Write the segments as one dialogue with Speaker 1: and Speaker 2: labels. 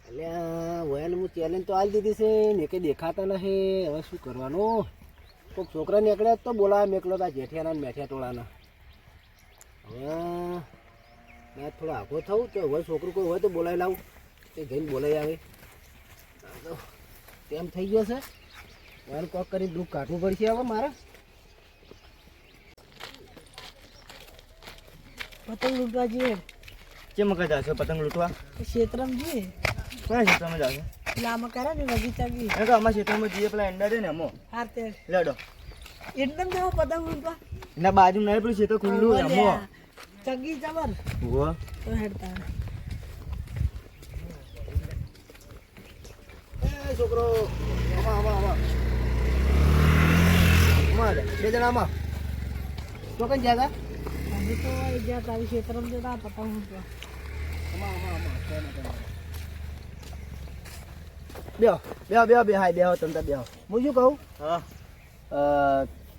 Speaker 1: અલ્યા વયાને હું ચેલેન્જ તો આલી દીધી છે ને કંઈ દેખાતા નથી. હવે શું કરવાનું? કોઈક છોકરા નીકળ્યા તો બોલાવા મેકલો તા જેઠિયાના ને મેઠિયા ટોળાના. હવે મેં થોડો આઘો થવું તો હવે છોકરું કોઈ હોય તો બોલાવી લાવું, તે જઈને બોલાવી આવે. તો તેમ થઈ ગયો છે. વયાને કોક કરી દુઃખ કાઢવું પડશે હવે મારે.
Speaker 2: પતંગ લૂંટવા જઈએ.
Speaker 3: કેમ કઈ જાશો પતંગ લૂંટવા?
Speaker 2: ક્ષેત્રમાં જઈએ.
Speaker 3: કયા ક્ષેત્રમાં જાશો?
Speaker 2: એટલે આમાં કરે ને બગીચા ગઈ.
Speaker 3: એ તો અમારા ક્ષેત્રમાં જઈએ પેલા એંડા છે ને અમો
Speaker 2: હા તે
Speaker 3: લડો
Speaker 2: એકદમ જેવો પતંગ લૂંટવા.
Speaker 3: એના બાજુ નહીં પેલું ક્ષેત્ર ખુલ્લું અમો
Speaker 2: ચગી જબર
Speaker 3: વો
Speaker 2: તો હેડતા.
Speaker 1: એ છોકરો બે જણામાં તો કઈ ગયા હતા?
Speaker 2: અમે તો જ્યાં તારી ક્ષેત્રમાં જતા પતંગ લૂંટવા.
Speaker 1: બેહો બેહો બેહો બે હાય બેહો તમે બેહો. હું શું કહું,
Speaker 3: હા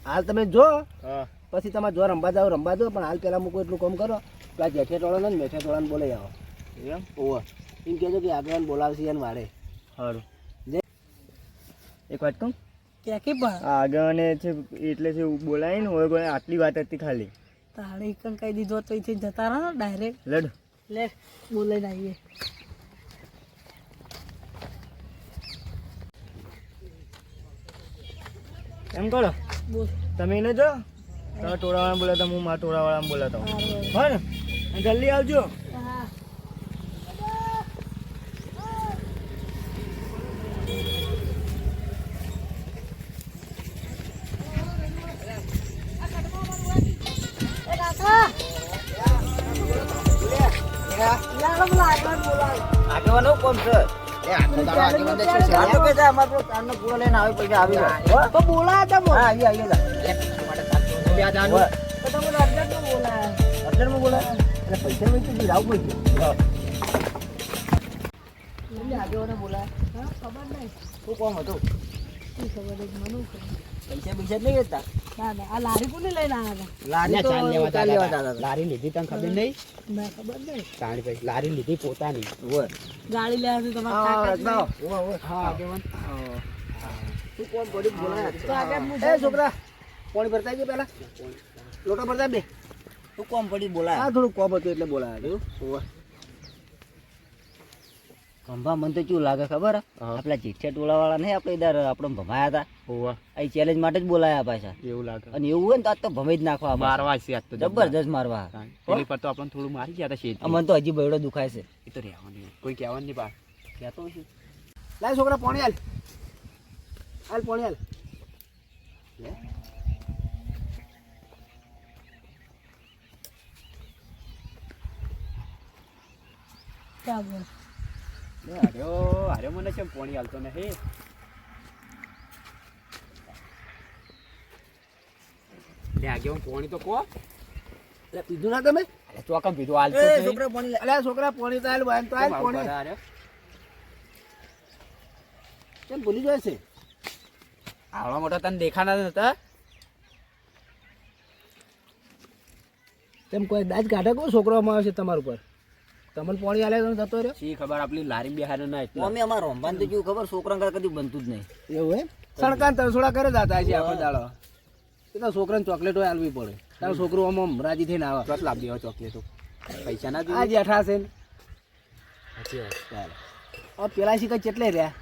Speaker 1: હાલ તમે જો
Speaker 3: હા
Speaker 1: પછી તમારે જો રમવા જાઓ રમવા દો, પણ હાલ પહેલાં મૂકો એટલું કામ કરો. પેલા જેઠિયા ટોળાને મેઠિયા ટોળાને બોલાવી આવો.
Speaker 3: એમ
Speaker 1: ઓવા એમ કહેજો કે આગળ બોલાવશે એને વાડે.
Speaker 3: સારું
Speaker 1: જય.
Speaker 3: એક વાત કહું,
Speaker 2: ક્યાં કે પણ
Speaker 3: આગળ છે એટલે છે બોલાય ને હોય કોઈ આટલી વાત હતી ખાલી.
Speaker 2: તારે એકન કહી દીધો તો અહીંથી જતા રહો ને ડાયરેક્ટ.
Speaker 3: લડ
Speaker 2: લે બોલાઈને આવીએ.
Speaker 3: એમ કરો
Speaker 2: બોલ.
Speaker 3: તમે એને જો તમે ટોળાવાળા બોલાતા હું મારા ટોળાવાળા બોલાતા હું.
Speaker 2: સારું.
Speaker 3: હા ને અને જલ્દી આવજો.
Speaker 2: હા.
Speaker 1: આગેવાનો કોમ છે?
Speaker 2: તો બોલાયા તા બોલ. તો તમે અર્જન્ટમાં બોલાયા. આગેવાને બોલાયા. હા ખબર નહીં.
Speaker 1: શું કોમ હતું?
Speaker 2: શું ખબર જ મને ખબર.
Speaker 1: પૈસા પૈસા જ નહીં હતા.
Speaker 2: ના ના આ લારી કોને લઈને આવ્યા
Speaker 1: લારી તો ચાલ લેવા દાદા. લારી લીધી તને ખબર નહીં?
Speaker 2: હતા? ના ખબર નહીં.
Speaker 1: તાણી પછી લારી લીધી પોતાની.
Speaker 2: ગાડી લેવાથી તમારે તાકાત નહીં.
Speaker 1: હા આગેવાન શું કોમ પડી બોલાયા?
Speaker 2: તો આગળ હું
Speaker 1: એ છોકરા પાણી ભરતા જઈએ પેલા. લોટો ભરતા બે.
Speaker 3: શું કોમ પડી બોલાય?
Speaker 1: હા થોડું કોમ હતું એટલે બોલાયા. ઓવા
Speaker 4: ભંભા મને તો શું લાગે ખબર હે? આપલા જેઠિયા ટોળા વાળા નહીં આપણે ઇધર આપણે ભમાયા હતા
Speaker 3: હોવા
Speaker 4: આ ચેલેન્જ માટે જ બોલાયા પાછા.
Speaker 3: એવું લાગે.
Speaker 4: અને એવું હોય ને તો આજ તો ભમાઈ જ નાખવા પાછા.
Speaker 3: મારવા છે આજ તો
Speaker 4: જબરજસ્ત મારવા.
Speaker 3: પેલી પર તો આપણને થોડું મારી ગયા હતા શેઠ.
Speaker 4: મને તો હજી બૈડો દુખાય છે.
Speaker 3: એ તો રહેવાનું કોઈ કહેવાનું નહીં બા કહેતો હશે.
Speaker 1: લાય છોકરા પાણી હાલ. હાલ પાણી હાલ.
Speaker 2: ક્યાં બોલ.
Speaker 3: હાર્યો મને કેમ પાણી હાલતો નહીં? લે આગે હું પાણી તો કહો.
Speaker 1: એટલે પીધું ના તમે?
Speaker 3: ચોકમ પીધું હાલતો
Speaker 1: એ છોકરા પાણી અલ્યા છોકરા પાણી તો હાલ વાન તો હાલ પાણી. કેમ ભૂલી જાય છે?
Speaker 3: આવડા મોટા તને દેખાના નતા.
Speaker 1: તેમ કોઈ દાજ કાઢે કોઈ છોકરામાં આવે છે તમારા ઉપર? તમને પાણી હાલે તો જતો રહ્યો?
Speaker 3: શી ખબર આપલી લારી બિહાર ના એટલે
Speaker 4: મમ્મી અમારે રમવાનું તો કેવું ખબર છોકરા કદી બનતું જ નહીં.
Speaker 1: એવું એમ સણકાન તરસોડા કરે જતા છે આખો દાડો. એ તો છોકરાને ચોકલેટો હાલવી પડે. તારો છોકરો આમ રાજી થઈને આવે.
Speaker 3: ચોક લાવી દેવા ચોકલેટો પૈસા ના
Speaker 1: આ
Speaker 3: જોઈએ.
Speaker 1: જેઠા છે ને.
Speaker 3: સાચી વાત.
Speaker 1: ચાલો હવે પેલા શીખર ચેટલે રહ્યા?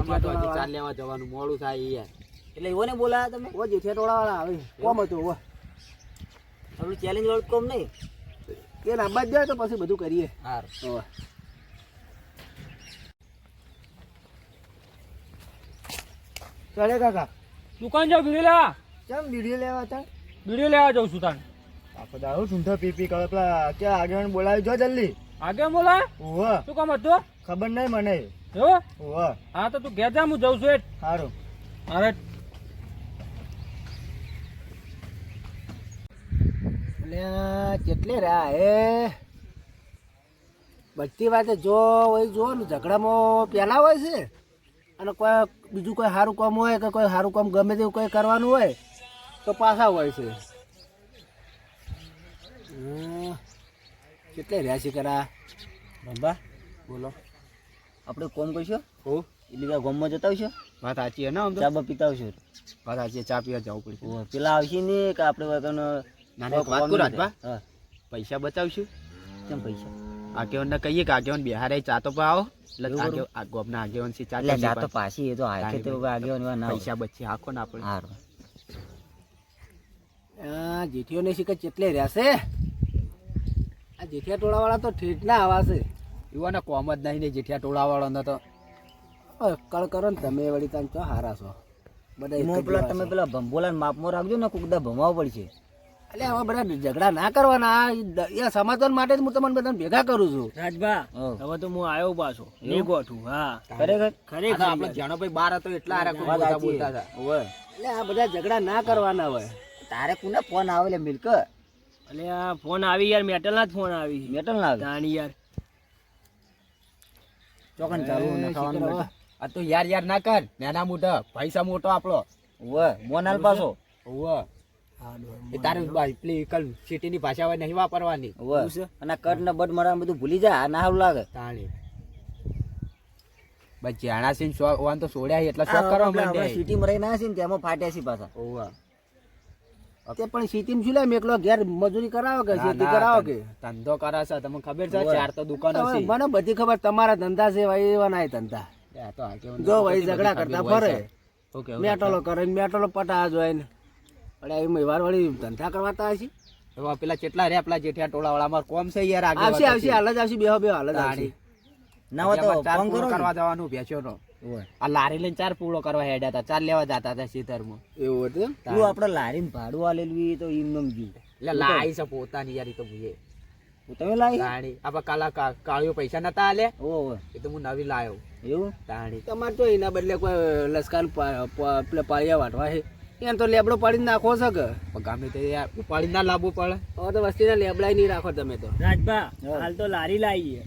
Speaker 3: અમારે તો હજી ચાર લેવા જવાનું મોડું થાય યાર.
Speaker 4: એટલે એવો ને બોલાયા તમે?
Speaker 1: ઓ જેઠિયા ટોળા વાળા આવે કોમ હતું. ઓ
Speaker 4: આપણું ચેલેન્જ વાળું કોમ નહીં.
Speaker 1: એ નાબાદ જાય તો પછી બધું કરીએ.
Speaker 4: સારું.
Speaker 1: ઓવે. ચાલે કાકા
Speaker 5: દુકાન જાવ બીડી લેવા.
Speaker 1: કેમ વિડીયો લેવા હતા?
Speaker 5: બીડી લેવા જાઉં છું તાન.
Speaker 3: આપણે દારૂ ઠૂંઠા પી પી કરે પેલા ક્યાં આગળ બોલાવી જો જલ્દી.
Speaker 5: આગળ બોલા
Speaker 3: ઓહ
Speaker 5: શું કામ હતું?
Speaker 3: ખબર નહીં મને.
Speaker 5: એવું?
Speaker 3: ઓહ
Speaker 5: હા તો તું ઘેર જા, હું જઉં છું એટ.
Speaker 3: સારું.
Speaker 5: અરે
Speaker 1: અલ્યા કેટલે રહ્યા હે? બધી વાતે જો હોય જો ને ઝઘડામાં પહેલા હોય છે અને કોઈ બીજું કોઈ સારું કામ હોય કે કોઈ સારું કામ ગમે તેવું કોઈ કરવાનું હોય તો પાછા હોય છે. કેટલે રહ્યા છે કરા?
Speaker 4: ભંભા
Speaker 1: બોલો.
Speaker 4: આપણે કોમ કરશો
Speaker 3: હો
Speaker 4: એ લીધા ગામમાં જતા આવશો
Speaker 3: વાત સાચી હે ને આમ તો
Speaker 4: ચા બા પીતા આવશો
Speaker 3: વાત સાચી ચા પીવા જવું પડશે
Speaker 4: ઓવે, પેલા આવશે ને કે આપણે વગર
Speaker 3: ના એક વાત કરું રાજભા
Speaker 4: હા
Speaker 3: પૈસા બચાવશું
Speaker 4: કેમ પૈસા
Speaker 3: આગેવાનને કહીએ કે આગેવાન બિહારે ચા તો પાવો એટલે
Speaker 4: એવું કરું?
Speaker 3: ગોમના આગેવાન થી ચા
Speaker 4: એટલે
Speaker 3: કરીએ
Speaker 4: જા તો
Speaker 3: પણ.
Speaker 4: પાછી એ તો હાથે તો આગેવાન એવા ના
Speaker 3: પૈસા બચી હાખો ને આપણે
Speaker 4: હારું
Speaker 1: આ જેઠીઓને શીખર ચેટલે રહેશે આ જેઠિયા ટોળાવાળા તો ઠેઠ ના આવાશે
Speaker 3: યુવાને કોમ જ નહીં ને જેઠિયા ટોળાવાળાનો તો
Speaker 1: કળ કરો ને તમે વળી તમે ચો હારા છો બધા એક જ
Speaker 4: એમાં પેલા
Speaker 1: જેવા
Speaker 4: તમે
Speaker 1: છો.
Speaker 4: પેલા ભંબોલાને માપમાં રાખજો ને કોક દા ભમાવવા પડશે
Speaker 1: એટલે હવે બધા ઝઘડા ના કરવાના એ સમાધાન માટે જ હું તમને બધાને ભેગા કરું છું
Speaker 5: રાજભા
Speaker 4: હો.
Speaker 5: હવે તો હું આવ્યો પાછો નહીં ગોઠું હા
Speaker 4: ખરેખર
Speaker 3: આ તો આપણે જાણોભાઈ બાર હતો એટલા હારા કોઈ
Speaker 4: વાત
Speaker 3: બોલતા
Speaker 4: સાચી.
Speaker 3: હતા
Speaker 4: ઓવે.
Speaker 1: એટલે આ બધા ઝઘડા ના કરવાના હોય
Speaker 4: તારે કોને ફોન આવે લે મિલક
Speaker 5: એટલે આ ફોન આવી યાર મેટલ ના જ ફોન આવી
Speaker 4: મેટલ ના આવે
Speaker 5: તાણી યાર
Speaker 4: ચોકન ચાલુ
Speaker 1: એ
Speaker 4: નખાવાનું
Speaker 1: શીખર
Speaker 4: બેટા.
Speaker 3: આ તો યાર યાર ના કર નાના મોટા પૈસા મોટો આપણો
Speaker 4: ઓવે મોનાલ પાછો
Speaker 3: ઓવે એ તારે પેલી કલ સિટીની ભાષા હોય નહીં વાપરવાની
Speaker 4: ઓવે અને કટ ને બટ મરા બધું ભૂલી જા આ ના હારું લાગે
Speaker 3: તાણી બસ જાણા સિંહ શોખ વાન તો છોડ્યા એટલે શોખ કરવા માંડે
Speaker 4: સિટીમાં રહી ના છે ને તેમાં ફાટ્યા છે પાછા
Speaker 3: ઓવે
Speaker 1: તે પણ સિટીમાં શું લે મેકલો ઘેર મજૂરી કરાવો કે
Speaker 3: ના,
Speaker 1: ખેતી
Speaker 3: ના,
Speaker 1: કરાવો કે
Speaker 3: ધંધો કરાશે તમને ખબર છે
Speaker 4: ઓવે.
Speaker 3: ચાર તો દુકાનો
Speaker 1: હવે
Speaker 3: છે
Speaker 1: મને બધી ખબર તમારા ધંધા છે ભાઈ એવા ના ધંધા
Speaker 3: આ તો આગેવાનને
Speaker 1: જો
Speaker 3: તો
Speaker 1: ભાઈ
Speaker 3: કેટલી
Speaker 1: ઝઘડા
Speaker 3: બધી
Speaker 1: કરતા
Speaker 3: ખબર હોય
Speaker 1: ફરે
Speaker 3: છે. Okay, okay.
Speaker 1: મેટલો કરે ને મેટલો પટા જોઈ ને અરે એમ વાર વળી ધંધા કરવાતા હશે
Speaker 3: હવે પેલા કેટલા રે પેલા જેઠિયા ટોળા વાળા અમાર કોમ છે યાર આગળ
Speaker 1: આવશે આવશે હાલ જ આવશે બેહો બેહો હાલ જ આવશે
Speaker 3: તાણી.
Speaker 4: ના હોય તો
Speaker 3: ચાર
Speaker 4: ફોન
Speaker 3: પૂળો
Speaker 4: કરો
Speaker 3: કરવા જવાનું ભેંસોનો.
Speaker 4: ઓવે.
Speaker 3: આ લારી લઈને ચાર પૂળો કરવા હેડ્યા હતા ચાર લેવા જતા હતા ખેતરમાં
Speaker 1: એવું હતું
Speaker 4: તું આપણે લારીને ભાડું આલેલું ઈ તો ઈમ નમ ગયું
Speaker 3: એટલે લાઈ છે પોતાની યાર ઈ તો ભૂયે
Speaker 4: તમે લાવી
Speaker 3: તાણી આપણે કાલા કાળીઓ પૈસા નતા આલે
Speaker 4: ઓવે
Speaker 3: એ તો હું નવી લાયો
Speaker 4: એવું
Speaker 3: તાણી
Speaker 1: તમારે તો એના બદલે કોઈ લસકાન પેલા પાળિયા વાટવા છે એને તો લેબડો પાડીને નાખો છો કે
Speaker 3: પણ ગમે તે યાર ઉપાડી ના લાવવું પડે
Speaker 1: હવે તો વસ્તીના લેબડાય નહીં રાખો તમે તો
Speaker 5: રાજભા
Speaker 4: હા.
Speaker 5: હાલ તો લારી લાવીએ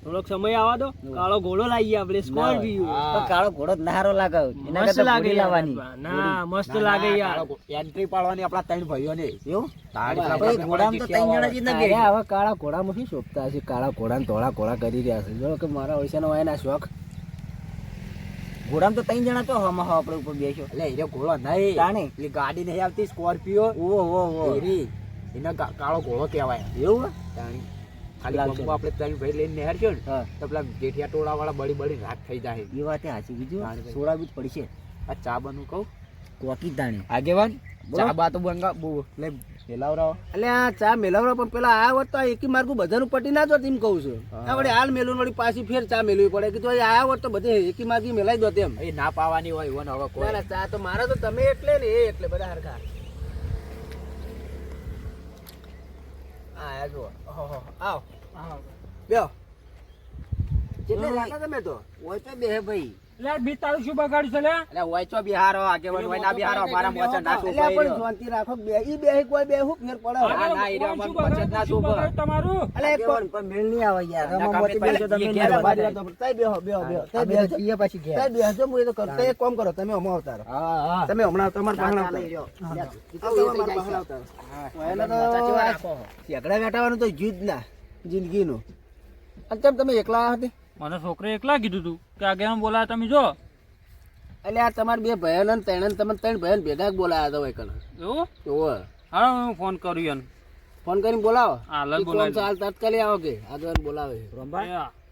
Speaker 5: થોડોક સમય આવવા દો કાળો ઘોડો લાવીએ આપણે સ્કોર્પિયો
Speaker 4: તો કાળો ઘોડો જ નારો લાગે એના
Speaker 5: મસ્ત
Speaker 4: કરતા
Speaker 5: લાગે
Speaker 4: ઘોડી
Speaker 5: યાર
Speaker 4: લાવવાની
Speaker 5: રાજભા. ના મસ્ત લાગે યાર
Speaker 3: એન્ટ્રી પાડવાની આપણા ત્રણ ભાઈઓ ને
Speaker 4: એવું
Speaker 3: તાળી
Speaker 1: હવે
Speaker 3: આપણે
Speaker 4: ઘોડામાં તો ત્રણ જણા જ ના
Speaker 1: અરે
Speaker 4: બે
Speaker 1: હવે કાળા ઘોડામાં શું શોભતા હશે કાળા ઘોડા ને ધોળા ઘોડા કરી રહ્યા છે જો કે મારા ઓળશાનો હોય ના શોખ
Speaker 4: ઘોડામાં તો ત્રણ જણા તો હમા આપણે ઉપર બેસ્યો
Speaker 3: એટલે એ ઘોડો નહીં
Speaker 4: તાણી
Speaker 3: પેલી ગાડી નહીં આવતી સ્કોર્પિયો
Speaker 4: ઓહો
Speaker 3: એરી એને કાળો ઘોડો કહેવાય
Speaker 4: એવું
Speaker 3: તાણી ખાલી
Speaker 4: લાવશે.
Speaker 3: ગમો આપણે ત્રણ ભાઈ લઈને નેહરજો ને
Speaker 4: હા
Speaker 3: તો પેલા જેઠિયા ટોળા વાળા બળી બળી રાત થઈ જાય
Speaker 4: એ વાત સાચી બીજું
Speaker 3: તાણી.
Speaker 4: સોડા બી પડશે
Speaker 3: આ ચા બનવું કહું
Speaker 4: કોકી દાણી
Speaker 3: આગેવાન
Speaker 4: બોલો.
Speaker 3: ચા બા તો બંગા લે પેલાવરાવો
Speaker 1: એટલે આ ચા મેલાવરો પણ પેલા આ હોત તો આ એકી માર્ગું બધાનું પટી ના જોત એમ કહું છું આ વળી હાલ મેલું વળી પાછી ફેર ચા મેલવી પડે કે તો આ હોત તો બધે એકી માર્ગી મેલાઈ દો તેમ
Speaker 3: એ ના પાવાની હોય એવો ને હવે
Speaker 1: ના
Speaker 3: કોઈ
Speaker 1: ના ચા તો મારા તો તમે એટલે ને એ એટલે બધા હરખા હા આ જુઓ ઓહો આવ બેહો કેટલે રહેતા તમે તો
Speaker 4: ઓય તો બે ભાઈ
Speaker 5: લે બી તારું શું બગાડ્યું છે લે
Speaker 3: એટલે હોય ચો બિહારો આગેવાન હોય ના બિહારો અમારા મોચા ના
Speaker 1: એટલે પણ શાંતિ રાખો બે ઈ બે કોઈ બે હું ફેર પડે
Speaker 3: ના, ના, એ
Speaker 5: કોણ
Speaker 3: રહ્યો
Speaker 5: શું
Speaker 3: અમારું
Speaker 5: બગાડ્યું?
Speaker 3: વચન ના
Speaker 5: શું
Speaker 3: શું
Speaker 5: બગાડ્યું તમારું
Speaker 1: એટલે એક
Speaker 4: આગેવાન પણ મેળ નહીં આવે યાર
Speaker 3: ના,
Speaker 4: રમા
Speaker 3: કાપી
Speaker 4: મોતી બેસો
Speaker 3: પાડી,
Speaker 4: તમે
Speaker 3: ઘેર
Speaker 4: ના
Speaker 1: બારી
Speaker 4: બારી.
Speaker 1: હતો. તઈ બેહો બેહો બેહો તઈ
Speaker 4: અમે
Speaker 1: બેહો
Speaker 4: તો જઈએ પાછી ઘેર.
Speaker 1: તઈ બેહજો હું એ તો કરું તઈ એક કામ કરો તમે હમણાં આવતા રહો
Speaker 3: હા હા
Speaker 1: તમે હમણાં તમારા પાસે આવતા
Speaker 3: ચાલે રહ્યો.
Speaker 1: રહો. તમારા પાસે આવતા રહો. એને તો ઝઘડા વેટાવાનું તો જીત ના જિંદગીનું અને કેમ તમે એકલા આવ્યા હતી
Speaker 5: મને છોકરે એકલા કીધું તું કે આગળ બોલાય તમે જો
Speaker 1: એટલે આ તમારા બે ભાઈઓને ને ત્રણે તમે ત્રણ ભાઈઓને ભેગા જ બોલાયા હતા હોય કણ
Speaker 5: એવું
Speaker 1: ઓવે
Speaker 5: હા હું ફોન કર્યો એને
Speaker 1: ફોન કરીને બોલાવો
Speaker 5: હાલ જ
Speaker 1: ઈ કોમ
Speaker 5: બોલાવી
Speaker 1: તો હાલ તાત્કાલિક આવો કે આગળ બોલાવે
Speaker 5: એ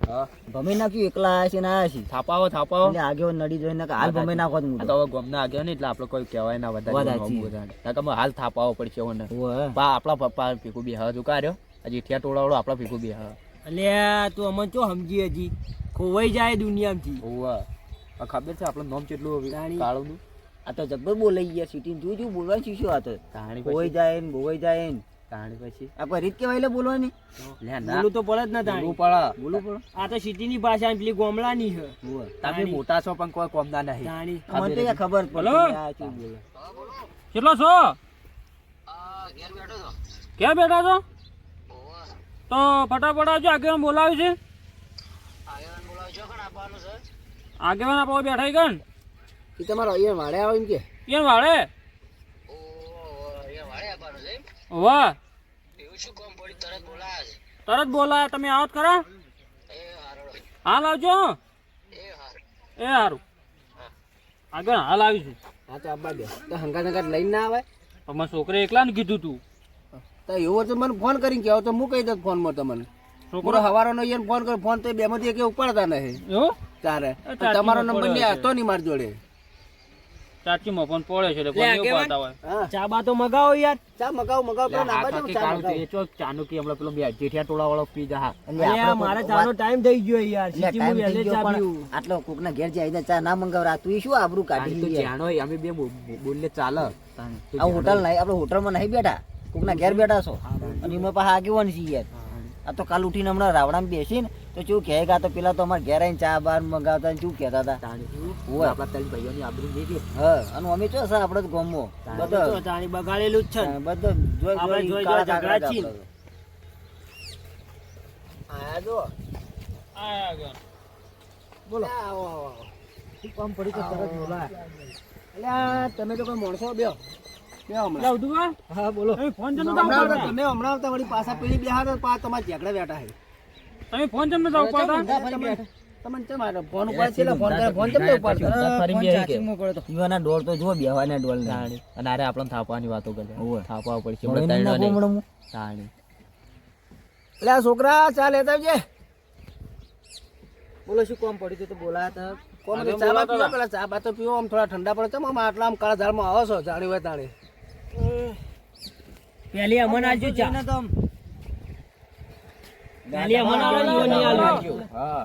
Speaker 3: હા
Speaker 4: ભમી નાખ્યું એકલા આવ્યા છે ને આવ્યા છે
Speaker 3: થાપાવો થાપાવો
Speaker 4: એટલે આગેવાન નડી જોઈને કે હાલ ભમી નાખો તો હું
Speaker 3: આ
Speaker 4: તો.
Speaker 3: તો હવે ગમના આગેવાન એટલે આપણે કોઈ કહેવાય ના
Speaker 4: વાત
Speaker 3: વધારે
Speaker 4: સાચી.
Speaker 3: નકર હાલ થાપાવો પડશે ઓને
Speaker 4: ઓવે.
Speaker 3: બા આપણા પપ્પા ભેગું બી હા કાર્યો હજી ઠિયા ટોળાવાળો આપણા ભેગું બી હા
Speaker 5: અલ્યા તું અમને ચો સમજી હજી ખોવાઈ જાય દુનિયામાંથી
Speaker 3: ઓવા આ ખબર છે આપણું નામ કેટલું હવે કાળું
Speaker 4: આ તો જબ્બર બોલાઈ ગયા સિટી જોયું બોલવાનું શીખ્યો આ તો
Speaker 3: તાણી
Speaker 4: બોવાઈ
Speaker 3: પછી
Speaker 4: જાય ને બોવાઈ જાય ને
Speaker 3: તાણી પછી
Speaker 4: આ કોઈ રીત કેવાય લે બોલવાની
Speaker 3: લે ના
Speaker 5: બોલું તો પડે જ ના
Speaker 3: બોલવું
Speaker 5: તાણી
Speaker 3: પડે
Speaker 4: બોલવું પડે
Speaker 5: આ તો સિટીની ભાષા અને પેલી ગોમડાની છે
Speaker 4: ઓવે.
Speaker 3: તમે મોટા છો પણ કોઈ કોમના નહીં
Speaker 5: તાણી
Speaker 4: મને તો યાર ખબર
Speaker 5: બોલો.
Speaker 4: પડે આ શું બોલે
Speaker 5: કેટલો છો ક્યાં બેઠા છો તો ફટાફટ આવજો આગેવાન બોલાવે છે આગેવાન આપો બેઠા ગણ
Speaker 1: એ તમારો અહીંયા વાડે આવો એમ કે
Speaker 5: કેમ વાળે વાહ તરત બોલાયા તમે આવો જ ખરા હાલ આવજો એ સારું આગળ હાલ આવીશું.
Speaker 1: હા તો આબા દે તો હંગાત હંગાત લઈને ના આવે
Speaker 5: પણ મારા છોકરે એકલા ને કીધું તું.
Speaker 1: તો એવો તો મને ફોન કરીને કહેવો તો હું કહી દઉં ફોનમાં તમને
Speaker 5: છોકરો
Speaker 1: હવારોનો એને ફોન કર્યો ફોન તો એ બેમાંથી એક ઉપાડતા નહીં
Speaker 5: એવું
Speaker 1: તારે
Speaker 5: ચાચીમાં
Speaker 1: તમારો નંબર
Speaker 5: પડ્યો
Speaker 1: નહીં
Speaker 5: છે.
Speaker 1: હતો નહીં મારી જોડે
Speaker 5: ચાચીમાં પણ પડે છે એટલે કોણ એવું પાડતા હોય.
Speaker 1: હા
Speaker 3: ચા બા તો મગાવો યાર.
Speaker 1: ચા મગાવ પેલો નાખવા જાઉં, ચા મગાવ.
Speaker 3: ચાનું કે હમણાં પેલો બે જેઠિયા ટોળા વાળો પી જા.
Speaker 4: અલ્યા,
Speaker 3: મારે
Speaker 4: આપણે
Speaker 3: ચાનો ટાઈમ થઈ ગયો યાર.
Speaker 4: એટલે
Speaker 3: સિટીમાં
Speaker 4: time થઈ
Speaker 3: વહેલે
Speaker 4: ગયો
Speaker 3: ચા
Speaker 4: પણ
Speaker 3: પીવું.
Speaker 4: આટલો કોકના ઘેર જાય ચા ના મંગાવરા તું શું આબરૂ કાઢી
Speaker 3: તો
Speaker 4: યાર.
Speaker 3: જાણો અમે બે બોલે ચાલે.
Speaker 4: આ હોટલ નહીં આપણે હોટલમાં નહીં બેઠા કોકના ઘેર બેઠા છો અને એમાં પાછા આગેવાન છીએ યાર. આ તો કાલ ઉઠીને હમણાં રાવડામાં બેસીને તો શું કહે કે આ તો પેલા તો અમારે ઘેર આવીને ચા બાર મંગાવતા ને શું કહેતા હતા. હોય.
Speaker 3: આપણા ત્રણ ભાઈઓની આબરૂ નહીં કે.
Speaker 4: હા અને અમે શું છે આપણે તો ગામમાં બધો
Speaker 3: ચાણી બગાડેલું જ છે ને.
Speaker 4: બધો જોઈ
Speaker 3: આપણે
Speaker 4: જોઈ
Speaker 3: જોઈ
Speaker 4: કાળા
Speaker 3: જોઈ
Speaker 4: કાગડા
Speaker 3: ઝઘડા
Speaker 4: જ આપણે.
Speaker 1: આયા જો
Speaker 5: આ આગળ.
Speaker 1: બોલો આવો આવો આવો. શું કામ પડી તો તરત બોલા અલ્યા તમે તો કોઈ માણસો બેહો બેહો હમણાં
Speaker 5: લાવ તું કા?
Speaker 1: હા બોલો
Speaker 5: તમે ફોન જમ
Speaker 1: હમણાં
Speaker 5: નતા
Speaker 1: આવતા,
Speaker 5: ઉપાડતા?
Speaker 1: તમે હમણાં આવતા વળી પાછા પેલી બેહાર પાછા તમારા ઝઘડા બેઠા છે
Speaker 5: તમે ફોન જમ નતા ઉપાડતા?
Speaker 1: તમને ચમ આ ફોન ઉપર છે ફોન કરે ફોન કેમ નહીં ઉપાડશો?
Speaker 3: ફરી બે કે.
Speaker 4: ઈવાના ડોળ તો જો બેહવાના ડોળ ને.
Speaker 3: તાણી. અને આરે આપણને થાપવાની વાતો કરે.
Speaker 4: હોવે.
Speaker 3: થાપવા પડશે.
Speaker 4: મળે
Speaker 3: હમણાં
Speaker 4: નહીં
Speaker 3: ત્રણ
Speaker 4: નાખવું
Speaker 3: નહીં.
Speaker 4: મળે હું.
Speaker 3: તાણી.
Speaker 1: એટલે આ છોકરા ચા લેતા આવજે
Speaker 4: બોલો શું કોમ પડી તો બોલાયા
Speaker 1: કોમ
Speaker 5: આગળ
Speaker 1: ચા બા
Speaker 5: બોલાતા
Speaker 1: પીવો પેલા ચા બા તો પીવો આમ થોડા ઠંડા પડે ચમ આમ આટલા આમ કાળા ઝાડમાં આવો છો જાણી હોય તાણી
Speaker 3: પેલી અમન આલજો ચા. પેલી અમન આલજો નહીં આલજો.
Speaker 1: હા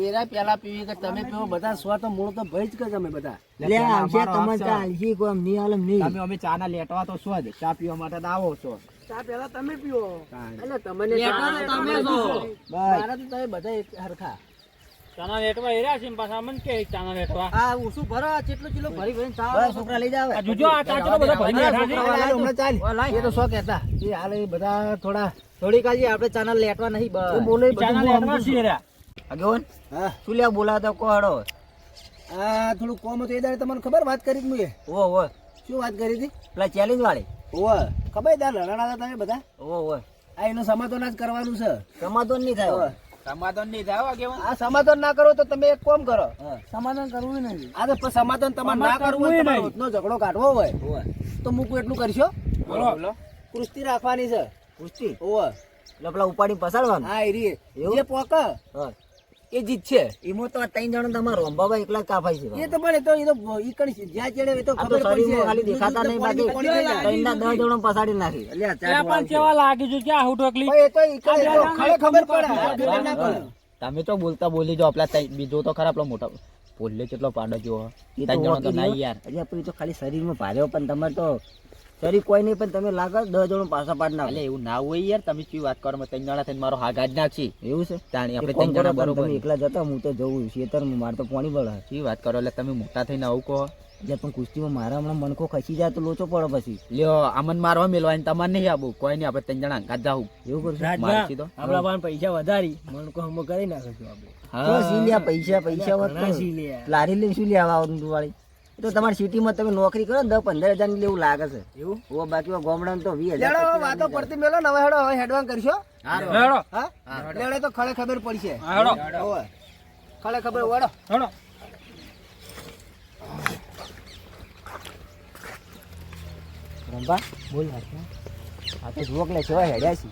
Speaker 1: એરા પેલા પીવી કે તમે પીવો બધા સ્વાદ તો મૂળ તો ભઈ જ કે તમે બધા
Speaker 4: લે આવશે તમારે ચા આલશી કોમ નહીં આલમ નહીં.
Speaker 3: તમે અમે ચા ના લેટવા તો શું જ ચા પીવા માટે તો આવો છો.
Speaker 1: એટલે તમને
Speaker 5: લેટા તો તમે છો.
Speaker 1: મારા તો તમે બધા એક હરખા
Speaker 5: ચાના લેટવા એર્યા છે ને પાછા અમને કે ચાના લેટવા.
Speaker 1: આ ઉસું ભરો કેટલો કિલો ભરી ભરીને ચા
Speaker 4: બસ છોકરા લઈ જાવ
Speaker 5: આ જોજો આ ચાચરો બધા ભરીને બેઠા છે.
Speaker 1: હમણાં ચાલ એ તો શું કહેતા એ હાલ એ બધા થોડા
Speaker 4: થોડી કાળજી આપણે ચાના લેટવા નહીં બસ.
Speaker 1: એ બોલે બધું
Speaker 5: ચાના
Speaker 1: હું
Speaker 5: લેટવા
Speaker 1: સમજુ
Speaker 5: છે એર્યા.
Speaker 4: આગેવાન
Speaker 1: હા
Speaker 4: શું લ્યા બોલાતા કોહડો.
Speaker 1: આ થોડું કોમ હતું એ દાડે તમને ખબર વાત કરી હતી મેં
Speaker 4: ઓ
Speaker 1: શું વાત કરી હતી
Speaker 4: પેલા ચેલેન્જ વાળી.
Speaker 1: ઓવે ખબર દાર લડાણા હતા તમે બધા
Speaker 4: ઓ
Speaker 1: આ એનું સમાધાન જ કરવાનું છે
Speaker 4: સમાધાન નહીં થાય.
Speaker 1: ઓવે.
Speaker 3: સમાધાન નહીં થાય આગેવાન.
Speaker 1: આ સમાધાન ના કરો તો તમે એક કામ કરો
Speaker 4: હા.
Speaker 1: સમાધાન કરવું નહીં આ તો પણ સમાધાન તમારે ના કરવું હોય તમારે રોજનો ઝઘડો કાઢવો હોય
Speaker 4: ઓવે.
Speaker 1: તો મૂકું એટલું કરશો
Speaker 5: બોલો.
Speaker 1: કુસ્તી રાખવાની છે
Speaker 4: કુસ્તી
Speaker 1: ઓવે
Speaker 4: એટલે પેલા ઉપાડી પસાડવાનું.
Speaker 1: હા એ રી
Speaker 4: એવું?
Speaker 1: જે પોક
Speaker 4: હા.
Speaker 1: એ જીતશે
Speaker 4: એમાં તો આ ત્રણ જણ તમારા રોંબાબા એકલા જ કાપાય છે.
Speaker 1: એ તો પણ એ તો ઈ કણ જ્યાં ચડે એ તો
Speaker 4: આ તો
Speaker 1: ખબર
Speaker 4: શરીરમાં
Speaker 1: પડશે
Speaker 4: ખાલી દેખાતા નહીં બાકી ત્રણના 10 જણો પસાડી નાખી.
Speaker 1: અલ્યા
Speaker 5: એ પણ
Speaker 1: ચાટ
Speaker 5: કેવા લાગી જો ક્યાં હું ઢોકલી.
Speaker 1: એ તો ઈ કણ એ તો ખબર પડે આ પેલા ના પડે.
Speaker 3: તમે તો બોલતા બોલી જો આપલા બીજો તો ખરા આપણો મોટા પોલે કેટલો પાડો જો.
Speaker 4: એ તો
Speaker 3: ત્રણ જણો તો
Speaker 4: હોકી
Speaker 3: ના
Speaker 4: રહ્યો.
Speaker 3: યાર.
Speaker 4: અલ્યા પણ એ તો ખાલી શરીરમાં ભાર્યો પણ તમારે તો શરીર કોઈ નહીં પણ તમે લાગે 10 જણો પાછા પાડ નાખો.
Speaker 3: એટલે એવું ના હોય યાર. તમે શું વાત કરો? ત્રણ જણા થઈને મારો હાથ નાખી.
Speaker 4: એવું છે
Speaker 3: તાણી આપણે
Speaker 4: એક કામ
Speaker 3: ત્રણ
Speaker 4: કરો
Speaker 3: જણા
Speaker 4: તમે
Speaker 3: બરોબર.
Speaker 4: એકલા જતા હું તો જવું ખેતરમાં મારે તો પાણી બળે.
Speaker 3: શું વાત કરો? એટલે તમે મોટા થઈને આવું કહો.
Speaker 4: એટલે પણ કુસ્તીમાં મારા હમણાં મણકો ખસી જાય તો લોચો પડે પછી.
Speaker 3: લ્યો અમન મારવા મેલવાની તમારે નહીં આવું. કોઈ નહીં, આપણે ત્રણ જણા અંગાત જાવું.
Speaker 4: એવું કરશું.
Speaker 3: મારી તો
Speaker 4: આપણા પાસે પૈસા વધારી મણકો હમ કરી નાખશું આપણે. તો સી લ્યા પૈસા હોત તો લારી લઈને શું લેવા આવવાનું તું વાળી? એ તો તમારી સિટીમાં તમે નોકરી કરો ને 10-15 હજાર લેવું લાગે છે. એવું ઓ બાકી ગોમડા તો 20,000.
Speaker 1: લેડો વાતો પડતી મેલો ને હવે હેડો હવે હેડવાન કરશો
Speaker 5: હેડો.
Speaker 1: હા લેડો તો ખળે ખબર પડશે
Speaker 5: હા, હેડો.
Speaker 1: ઓવે. ખળે ખબર વડો
Speaker 5: હેડો.
Speaker 4: રંભા બોલ આ તો જોક લે છે હેડ્યા છે.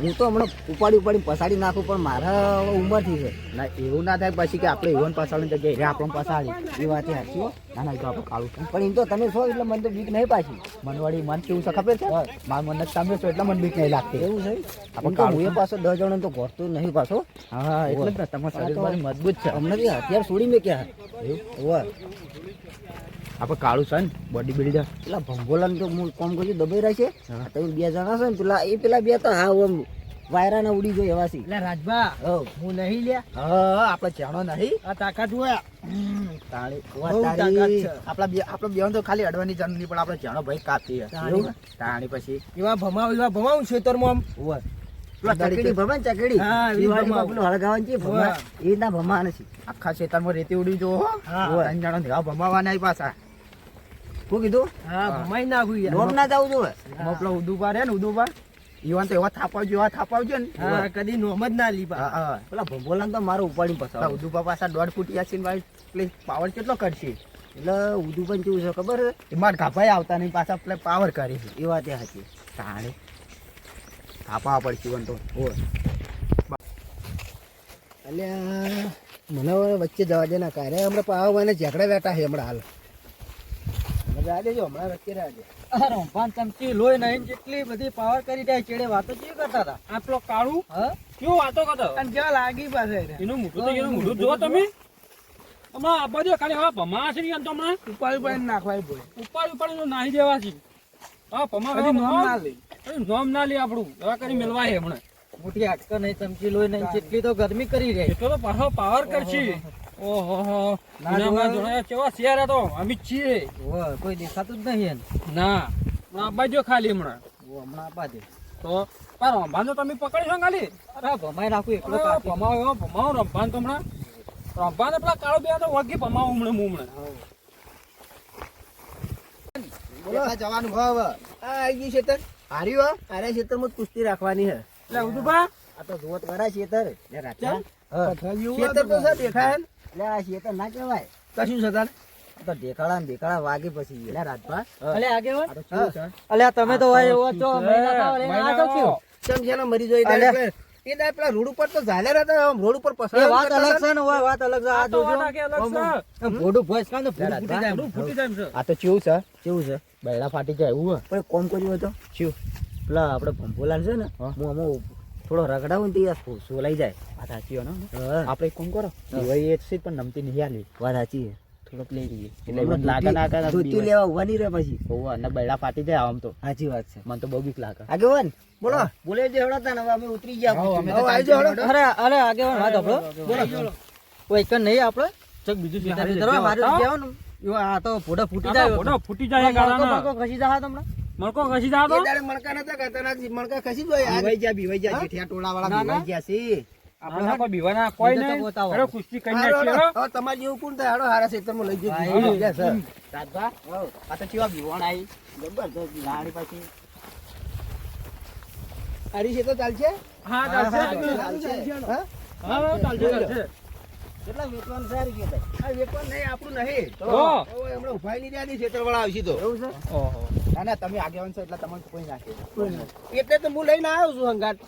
Speaker 4: હું તો હમણાં ઉપાડી પસાડી નાખું પણ મારા ઉંમર થી છે.
Speaker 3: ના એવું ના થાય પછી કે આપણે એવન પાછળની જગ્યાએ રે આપણને પાછાડી.
Speaker 4: એ વાત એ સાચી હો.
Speaker 3: ના ના, એ તો આપણે કાળું છે.
Speaker 4: પણ એમ તો તમે છો એટલે મને તો બીક નહીં પાછી.
Speaker 3: મનવાળી મન કેવું છે ખબર છે? મારા મન તમે છો એટલે મને બીક નહીં લાગતી.
Speaker 4: એવું છે
Speaker 3: આપણે
Speaker 4: એમ તો
Speaker 3: કાળું
Speaker 4: હું એ પાછો 10 જણો તો ઘોરતો નહીં પાછો.
Speaker 3: હા એટલે જ ને, તમારું શરીર મારી મજબૂત છે.
Speaker 4: અમને બી હથિયાર છોડી મેં ક્યાં એવું
Speaker 3: આપણે કાળું છે ને બોડી બિલ્ડર.
Speaker 4: પેલા ભંભોલા તો હું કોમ કર્યું દબાઈ રહ્યા છે. તમે 2 જણા છો ને પેલા 2 તો હા ઓમ વાયરા ના ઉડી જાય એવા છે.
Speaker 1: એટલે રાજભા હું નહીં લ્યા
Speaker 3: હા આપણે ચેણો નહીં.
Speaker 1: આ તાકાત હોય
Speaker 3: તાળી
Speaker 1: બહુ તાકાત છે.
Speaker 3: આપણા બેન તો ખાલી અડવાની જરૂર નહીં, પણ આપણે ચેણો ભાઈ કાપી.
Speaker 1: તાણી.
Speaker 3: તાણી પછી
Speaker 1: એવા ભમાવું ખેતરમાં આમ
Speaker 4: ઓવા પેલા ચકડી ભમા ને ચકડી
Speaker 1: હા, એ
Speaker 4: દિવાળીમાં
Speaker 1: ભમાવ.
Speaker 4: પેલું હળગાવાનું છે ભમા એ ના ભમા નથી.
Speaker 3: આખા ખેતરમાં રેતી ઉડી જો.
Speaker 1: હા.
Speaker 3: ત્રણ જણા ધ્યાન ભમાવાના આવી પાછા.
Speaker 4: શું કીધું
Speaker 1: હા ભમાઈ નાખું યાર
Speaker 4: લોમ ના જવું જોવે.
Speaker 3: એમાં પેલો ઉદુપા રે ને ઉદુપા ઈવન તો એવા થાપાવજો ને
Speaker 4: હા કદી નોમ જ ના લી બા.
Speaker 3: હા હા
Speaker 4: પેલા ભંભોલાને તો મારો ઉપાડી પસાવ.
Speaker 3: ઉદુપા પાછા 1.5 ફૂટ યાસીન ભાઈ પ્લે પાવર કેટલો કરશે
Speaker 4: એટલે ઉદુ પણ કેવું છે ખબર છે?
Speaker 3: એમાં ગાભાઈ આવતા નહીં પાછા પ્લે પાવર કરે છે
Speaker 4: એ વાત એ સાચી.
Speaker 3: તાણે થાપા પડશે ઈવન તો
Speaker 1: અલ્યા મને હવે વચ્ચે જવા દે ના કારે હમણાં પાવાને ઝઘડા બેઠા છે હમણાં હાલ હમણાં જવા દેજો હમણાં વચ્ચે રહ્યા છે.
Speaker 4: રંભાન ચમચી લોહી નહીં જેટલી બધી પાવર કરી દે ચેડે વાતો કેવી કરતા હતા.
Speaker 5: આ પેલો કાળું
Speaker 4: હા
Speaker 5: કેવું વાતો કરતો
Speaker 4: અને જ્યાં લાગી પાસે
Speaker 5: એનું મોઢું તો એનું મોઢું જો તમે હમણાં આ બાજુ ખાલી હવે ભમા છે ને તો હમણાં
Speaker 4: ઉપર નાખવાય બોય.
Speaker 5: ઉપર નાહી દેવા છે હા ભમા
Speaker 4: કદી નોમ ના લે.
Speaker 5: નોમ ના લે આપણું એવા કરી મેળવા છે હમણાં
Speaker 4: મોટી હાટકર નહીં ચમચી લોહી નહીં જેટલી તો ગરમી કરી રહી.
Speaker 5: એટલો તો પાછો પાવર કરશે ઓહો એનામાં જોડે કેવા શેર હતો અમે જ છીએ
Speaker 4: કોઈ દેખાતું જ નહીં એને.
Speaker 5: ના હમણાં આ બાજુ ખાલી હમણાં
Speaker 4: હમણાં આપા દે.
Speaker 5: તો રંભાન તો તમે પકડીશો ને ખાલી
Speaker 4: અરે ભમાઈ નાખું એકલો
Speaker 5: ભમાવો રંભાન તો હમણાં રંભાન પેલા કાળો બે તો વગી ભમાવો હમણાં
Speaker 1: બોલો જવાનું હવે આ આવી ગયું ખેતર હાર્યું અરે ખેતરમાં જ કુસ્તી રાખવાની છે
Speaker 5: એટલે ઉદુભા
Speaker 4: આ તો જોત કરા શેતર.
Speaker 1: ખેતર તો સર દેખાય ને
Speaker 4: એટલે આ શેતર ના કહેવાય.
Speaker 1: કશું છે તાર
Speaker 4: આ તો ઢેકાળા ને ઢેકાળા વાગે પછી
Speaker 1: એટલે રાજભા
Speaker 4: અલે આગેવાન અલ્યા તમે તો હોય એવો છો મહિના થાવ રે આ તો કયો
Speaker 1: ચમ છે ને મરી જોઈ તારે એ દાય પેલા રોડ ઉપર તો ઝાલે રહેતા આમ રોડ ઉપર
Speaker 4: એ
Speaker 1: પસાર
Speaker 4: વાત અલગ છે ને હોય વાત અલગ છે. આ જોજો ભોડું ભોસ કાં તો ભોડું ફૂટી જાય.
Speaker 5: ફૂટી જાય છે
Speaker 3: આ તો કેવું છે
Speaker 4: કેવું છે
Speaker 3: બૈડા ફાટી જાય એવું
Speaker 4: પણ કોમ કર્યું હતો
Speaker 3: શું
Speaker 4: પેલા આપણે ભંભોલાન છે ને
Speaker 3: હા.
Speaker 4: હું આમાં થોડો રગડાવું ને તો યાર સોલાઈ જાય.
Speaker 3: આ સાચી હોય ને
Speaker 4: હા
Speaker 3: આપણે એક કામ કરો દિવાળી એ છે પણ નમતી નહીં આલી
Speaker 4: વાત સાચી છે.
Speaker 3: થોડોક લઈ લઈએ એટલે મને લાગે ના કરે
Speaker 4: ધોતી લેવા ઉભા નહીં રહે પછી.
Speaker 3: હોવા અને બૈડા ફાટી જાય આમ તો
Speaker 4: સાચી વાત છે.
Speaker 3: મને તો બહુ બીક લાગે
Speaker 4: આગેવાન
Speaker 1: બોલો
Speaker 4: બોલે જે હળતા ને હવે અમે ઉતરી ગયા.
Speaker 1: હવે આવી જાઓ હળો.
Speaker 4: અરે અરે આગેવાન વાત આપણો બોલો કોઈ એક નહીં આપણે
Speaker 5: ચક બીજું
Speaker 4: સીધા
Speaker 5: સીધા
Speaker 4: સીધા મારે કહેવાનું એવો આ તો ફોટો ફૂટી જાય.
Speaker 5: ફોટો ફૂટી જાય ગાળાના
Speaker 4: ખસી જાય તમને.
Speaker 5: મણકો ઘસી જાતો
Speaker 1: એ દાડે મણકા નતા કરતા ના મણકા ખસી જ હોય
Speaker 3: બીવાઈ જાય જેઠિયા ટોળા વાળા બીવાઈ ગયા છે
Speaker 5: આપણે કોઈ બીવાના કોઈ
Speaker 4: બીજું તો
Speaker 5: નહીં
Speaker 4: બતાવો.
Speaker 5: અરે કુસ્તી કરી
Speaker 1: હારો,
Speaker 5: નાખીએ
Speaker 1: હારો.
Speaker 5: હો.
Speaker 1: હવે તમારે જેવું કોણ થાય હારો હારા ક્ષેત્રમાં લઈ જજો
Speaker 4: હા,
Speaker 1: yes, sir.
Speaker 3: રાજભા આ તો કેવા બીવણ આવી
Speaker 4: જબરદસ્ત
Speaker 3: લાડી પાછી
Speaker 1: હારી છે તો ચાલશે
Speaker 5: હા ચાલશે
Speaker 1: હા?
Speaker 5: હા ચાલશે ચાલશે
Speaker 4: કેટલા વેચવાનું સારી કે ભાઈ
Speaker 1: આ વેપાર નહીં આપણું નહીં
Speaker 5: તો
Speaker 1: હવે હમણાં ઉભાઈ નહીં રહ્યા ક્ષેત્રવાળા આવશે તો
Speaker 4: એવું છે.
Speaker 5: ઓહો
Speaker 3: ના ના તમે આગેવાન છો એટલે તમને કોઈ નાખે
Speaker 1: એટલે તો હું લઈને આવ્યો છું હંગાત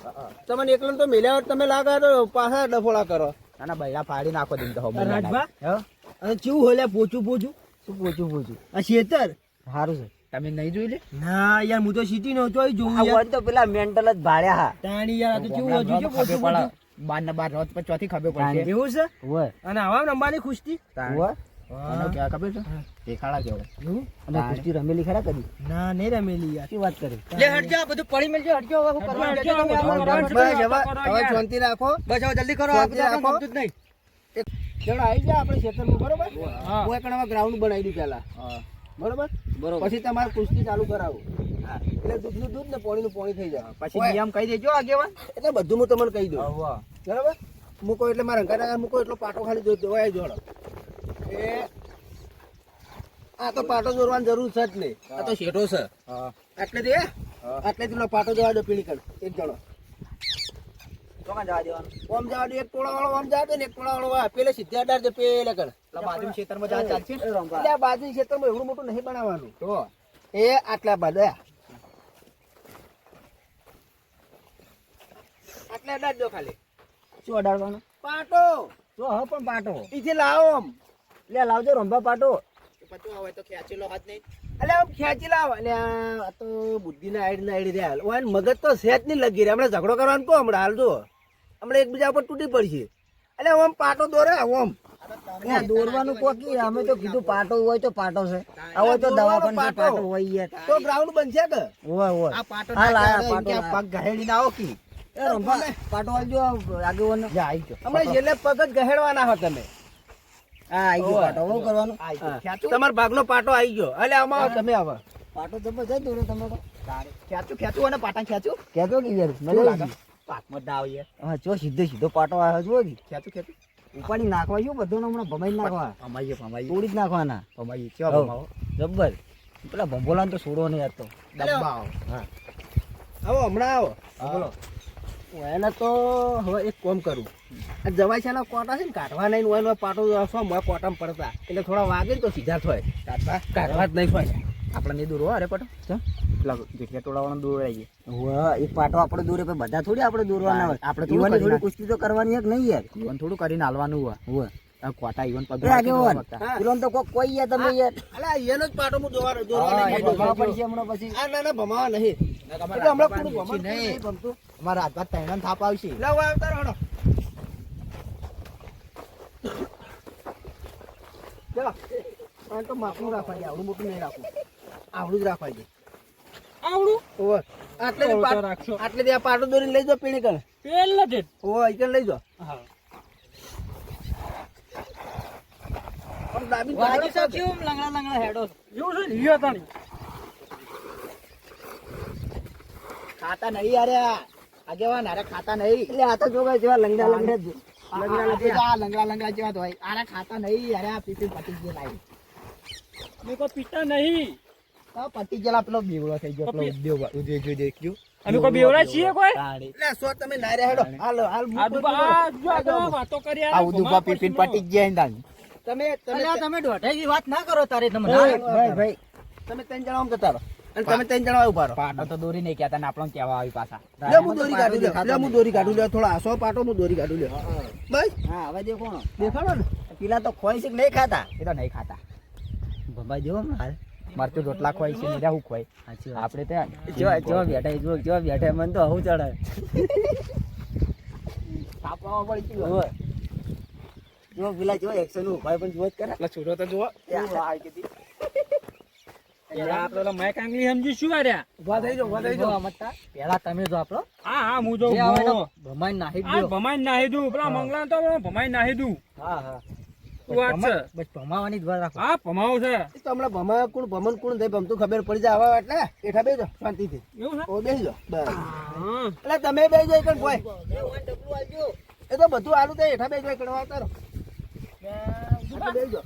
Speaker 1: તમને એકલો તો મેલ્યા હોત તમે લાગે તો પાછા ડફોળા કરો
Speaker 3: ના ના બૈડા ફાડી નાખો દીમ તો
Speaker 1: રાજભા
Speaker 4: હા
Speaker 1: અને કેવું હોલ્યા પોચું પોચું
Speaker 4: શું પૂછું પૂછું
Speaker 1: આ ખેતર
Speaker 4: સારું છે.
Speaker 3: તમે નહીં જોઈ લે
Speaker 1: ના યાર હું તો સિટી નો જોઈ જોઉં
Speaker 4: આ
Speaker 1: યાર
Speaker 4: વન તો પેલા મેન્ટલ જ ભાડ્યા હા.
Speaker 1: તાણી યાર આ તો કેવું હજુ છે પોચું પોચું
Speaker 3: બાર ને બાર રોજ પર ચોથી ખબર પડશે
Speaker 1: એવું છે
Speaker 4: હોય
Speaker 1: અને આવા રમવાની ખુશતી
Speaker 4: હોય
Speaker 3: અને ક્યાં ખબર છે દેખાડા જેવો
Speaker 4: અને કુસ્તી રમેલી ખરા કદી
Speaker 1: ના નહીં રમેલી યાર
Speaker 4: શું વાત કરી લે હટજો બધું પડી મેલજો હટજો હવે હું કરવા
Speaker 5: હટજો,
Speaker 4: જજો તમે
Speaker 5: હટજો,
Speaker 4: આવો.
Speaker 5: હટજો.
Speaker 1: બસ હવે શાંતિ રાખો
Speaker 4: બસ હવે જલ્દી કરો
Speaker 1: શાંતિ
Speaker 4: આપણે
Speaker 1: રાખો.
Speaker 4: ગમતું જ નહીં.
Speaker 1: ચલો આવી જા આપણે ખેતરમાં બરોબર
Speaker 5: હા.
Speaker 1: હું એકણ ગ્રાઉન્ડ બનાવી દઉં પેલા બરોબર
Speaker 4: બરોબર
Speaker 1: પછી તમારે કુસ્તી ચાલુ કરાવું એટલે દૂધનું દૂધ ને પાણીનું પાણી થઈ જાય
Speaker 3: પછી નિયમ કહી દેજો આગેવાન
Speaker 1: એટલે બધું હું તમને કહી દઉં બરાબર મૂકો એટલે મારા અંકારા મૂકો એટલો પાટો ખાલી જોઈ દેવાય જોડો એ આ તો પાટો દોરવાની જરૂર છે જ નહીં આ તો શેઠો છે આટલેથી આટલેથી પેલો પાટો જવા દો પીળી કર એક જણો
Speaker 4: ચોકા જવા દેવાનું.
Speaker 1: ઓમ જવા દો એક ટોળા વાળો ઓમ જવા દો ને એક ટોળા વાળો આ પેલે સીધે અડાર દે પેલે કર
Speaker 3: બાજુ ક્ષેત્રમાં જવા ચાલશે ને?
Speaker 1: એટલે આ બાજુ ક્ષેત્રમાં એવડું મોટું નહીં બનાવવાનું
Speaker 3: તો
Speaker 1: એ આટલા બાદ આટલા અડાર દો ખાલી
Speaker 4: શું અડાડવાનું
Speaker 1: પાટો
Speaker 4: તો હા પણ પાટો
Speaker 1: ઈથી લાવો આમ
Speaker 4: લે લાવજો રંભા પાટો.
Speaker 3: પછી હવે તો ખેંચેલો હાથ નહીં
Speaker 1: એટલે આમ ખેંચી લાવ એટલે આ તો બુદ્ધિ ના આઈડી રહ્યા ઓય મગજ તો સેજ નહીં લગી રહ્યા હમણાં ઝઘડો કરવાનો તો હમણાં હાલ જો હમણાં એકબીજા ઉપર તૂટી પડશે એટલે ઓમ પાટો દોરે ઓમ
Speaker 4: ત્યાં દોરવાનું કોકી અમે તો કીધું પાટો હોય તો પાટો છે આ હોય તો દવાખાનું છે, પાટો હોય યાર.
Speaker 1: તો ગ્રાઉન્ડ બનશે કે
Speaker 4: હોય હોય
Speaker 3: આ પાટો
Speaker 4: હા,
Speaker 3: ના
Speaker 4: લાયા,
Speaker 3: ચાલે,
Speaker 4: પાટો
Speaker 3: એમ કે આ પગ ઘહેડી ના આવો કી
Speaker 4: એ રંભા પાટો આવજો આગેવાનો.
Speaker 3: જા આવી ગયો
Speaker 1: હમણાં છેલ્લે પગ જ ગહેડવાના હો તમે
Speaker 4: હા આવી ગયો પાટો શું કરવાનું.
Speaker 3: આવી ગયો. ખેંચું
Speaker 1: તમારા ભાગનો પાટો આવી ગયો એટલે આમાં આવો તમે આવો
Speaker 4: પાટો જબરજસ્ત દોરો તમે તો.
Speaker 3: ખેંચું અને પાટા ખેંચું
Speaker 4: કહેતો કે યાર મને
Speaker 3: કેવું
Speaker 4: લાગે
Speaker 3: લાગે પાકમાં દાવ યાર
Speaker 4: હા જો સીધો સીધો પાટો આવ્યો જુઓ કે
Speaker 3: ખેંચું
Speaker 4: ઉપાડી નાખવા શું બધું હમણાં ભમાઈ નાખવા
Speaker 3: ભમાઈએ
Speaker 4: તોડી જ નાખવાના.
Speaker 3: ભમાઈએ કેવા
Speaker 4: હઉ.
Speaker 3: ભમાવો
Speaker 4: જબ્બર પેલા ભંભોલાને તો છોડો નહીં યાર તો
Speaker 3: ડબ્બાઓ
Speaker 4: હા
Speaker 1: આવો હમણાં આવો બોલો એને તો હવે એક કામ કરું આ જવાય છે એના કોટા છે ને કાઢવા નહીં હોય ને પાટો શું મોય કોટામાં પડતા એટલે થોડા વાગે ને તો સીધા થાય કાઢવા જ નહીં થાય
Speaker 3: આપણે નહીં દૂર અરે પટો પેલા જેઠિયા ટોળાવાળા દૂર રહી ગયા
Speaker 4: વાહ એક પાટો આપણે દોરે પણ બધા થોડી આપણે દોરવાના હોય
Speaker 3: આપણે
Speaker 4: ઈવન થોડી કુસ્તી તો કરવાની એક નહીં યાર
Speaker 3: ઈવન થોડું કરીને હાલવાનું હોય આ કોટા ઈવન
Speaker 4: એ આગેવાન પેલો તો કોઈ યાર તમે યાર
Speaker 1: અલા એનો જ પાટો હું દોરવા
Speaker 4: હા, એ
Speaker 1: નહીં
Speaker 4: ભમાવા પડશે હમણાં પછી
Speaker 1: આ ના ના ભમાવા નહીં એટલે હમણાં પૂરું ભમાવા નહીં ભમતું
Speaker 3: અમારા હાથમાં તૈણાં થાપ આવશે
Speaker 1: લાવ આવતા રહો ચલો આ તો માપનું રાખવા દે આવડું મોટું નહીં રાખવું આવડું જ રાખવા દે
Speaker 5: આવડું
Speaker 1: ઓવે આટલે
Speaker 5: તો રાખશો.
Speaker 1: આટલે આ પાટો દોરીને લઈ જાઓ પીણી કણ
Speaker 5: પેલા જ
Speaker 1: ઓવે અહીં લઈ જાઓ
Speaker 5: હા
Speaker 1: પણ દાબી
Speaker 2: વાજી તો કેવું લંગડા લંગડા હેડો છો.
Speaker 5: એવું છે ને ઈ હતા નહીં
Speaker 3: ખાતા નહીં અરે આગેવાન અરે ખાતા નહીં
Speaker 4: એટલે આ તો જોવા જેવા લંગડા લંગડા જ.
Speaker 3: લંગડા લંગડા જેવા તો હોય અરે ખાતા નહીં અરે આ પીપી પતી ગયેલા લાઈ
Speaker 5: મેં કોઈ પીતા નહીં
Speaker 3: તો પતી ગયેલા પેલો બીવડો થઈ ગયો પેલો ઉદ્યોગ દેખ્યો
Speaker 5: અમે કોઈ બેવડા છીએ કોઈ
Speaker 1: એટલે સો તમે ના રે હેડો હાલ હાલ
Speaker 5: આ દુબા જો આ વાતો કરી
Speaker 3: આ ઉદુબા પીપીન પતી ગયા ઇંદાન
Speaker 1: તમે તમે
Speaker 2: તમે દોઢાઈ વાત ના કરો તારે તમે
Speaker 1: ભાઈ ભાઈ તમે ત્રણ જણા આમ જતા રહો અને તમે ત્રણ જણા ઉભા રહો
Speaker 3: પાટો તો દોરી નહીં કહેતા ને આપણને કહેવા આવી પાછા
Speaker 1: લે હું દોરી કાઢું લે હું દોરી કાઢું લે થોડા આસો પાટો હું દોરી કાઢું લે બસ
Speaker 4: હા હવે દેખો ને.
Speaker 1: દેખાડો ને
Speaker 4: પેલા તો ખોઈ છે કે નહીં ખાતા
Speaker 3: એ તો નહીં ખાતા
Speaker 4: ભમાઈ જેવો ને હાલ
Speaker 3: મરચું રોટલા ખવાય છે નીરા હું ખવાય
Speaker 4: સાચી વાત.
Speaker 3: આપણે ત્યાં
Speaker 4: જેવા બેઠા મને તો આવું ચડે
Speaker 3: તાપવા પડી ગયો
Speaker 4: ઓવે. જો પેલા જો એક્શન નું ઉપાય પણ જોત કરે
Speaker 3: એટલે છોરો તો જુઓ
Speaker 5: આપણે તો માઈક આંગળી સમજી શું કર્યા
Speaker 1: ઉભા થઈ જાઓ ઉભા થઈ જાઓ
Speaker 4: પેલા તમે જો આપણો
Speaker 5: હા હા હું જો
Speaker 4: જે આવે ને ભમાઈ નાહી
Speaker 5: આ ભમાઈ નાહી દઉં પેલા મંગલા તો ભમાઈ નાહી દઉં
Speaker 4: હા હા
Speaker 5: વાત છે
Speaker 4: બસ ભમાવાની જ વાત રાખો
Speaker 5: હા ભમાવું છે
Speaker 1: એ તો હમણાં ભમા કોણ ભમન કોણ થઈ ભમતું ખબર પડી જાય આવા એટલે એઠા બેસજો શાંતિથી
Speaker 5: એવું છે
Speaker 1: ઓ બેસજો બસ
Speaker 5: હા
Speaker 1: એટલે તમે બેસજો એક કોઈ એ તો બધું આલું તો એઠા બેસજો એક આવતા રહો આટલે બેસજો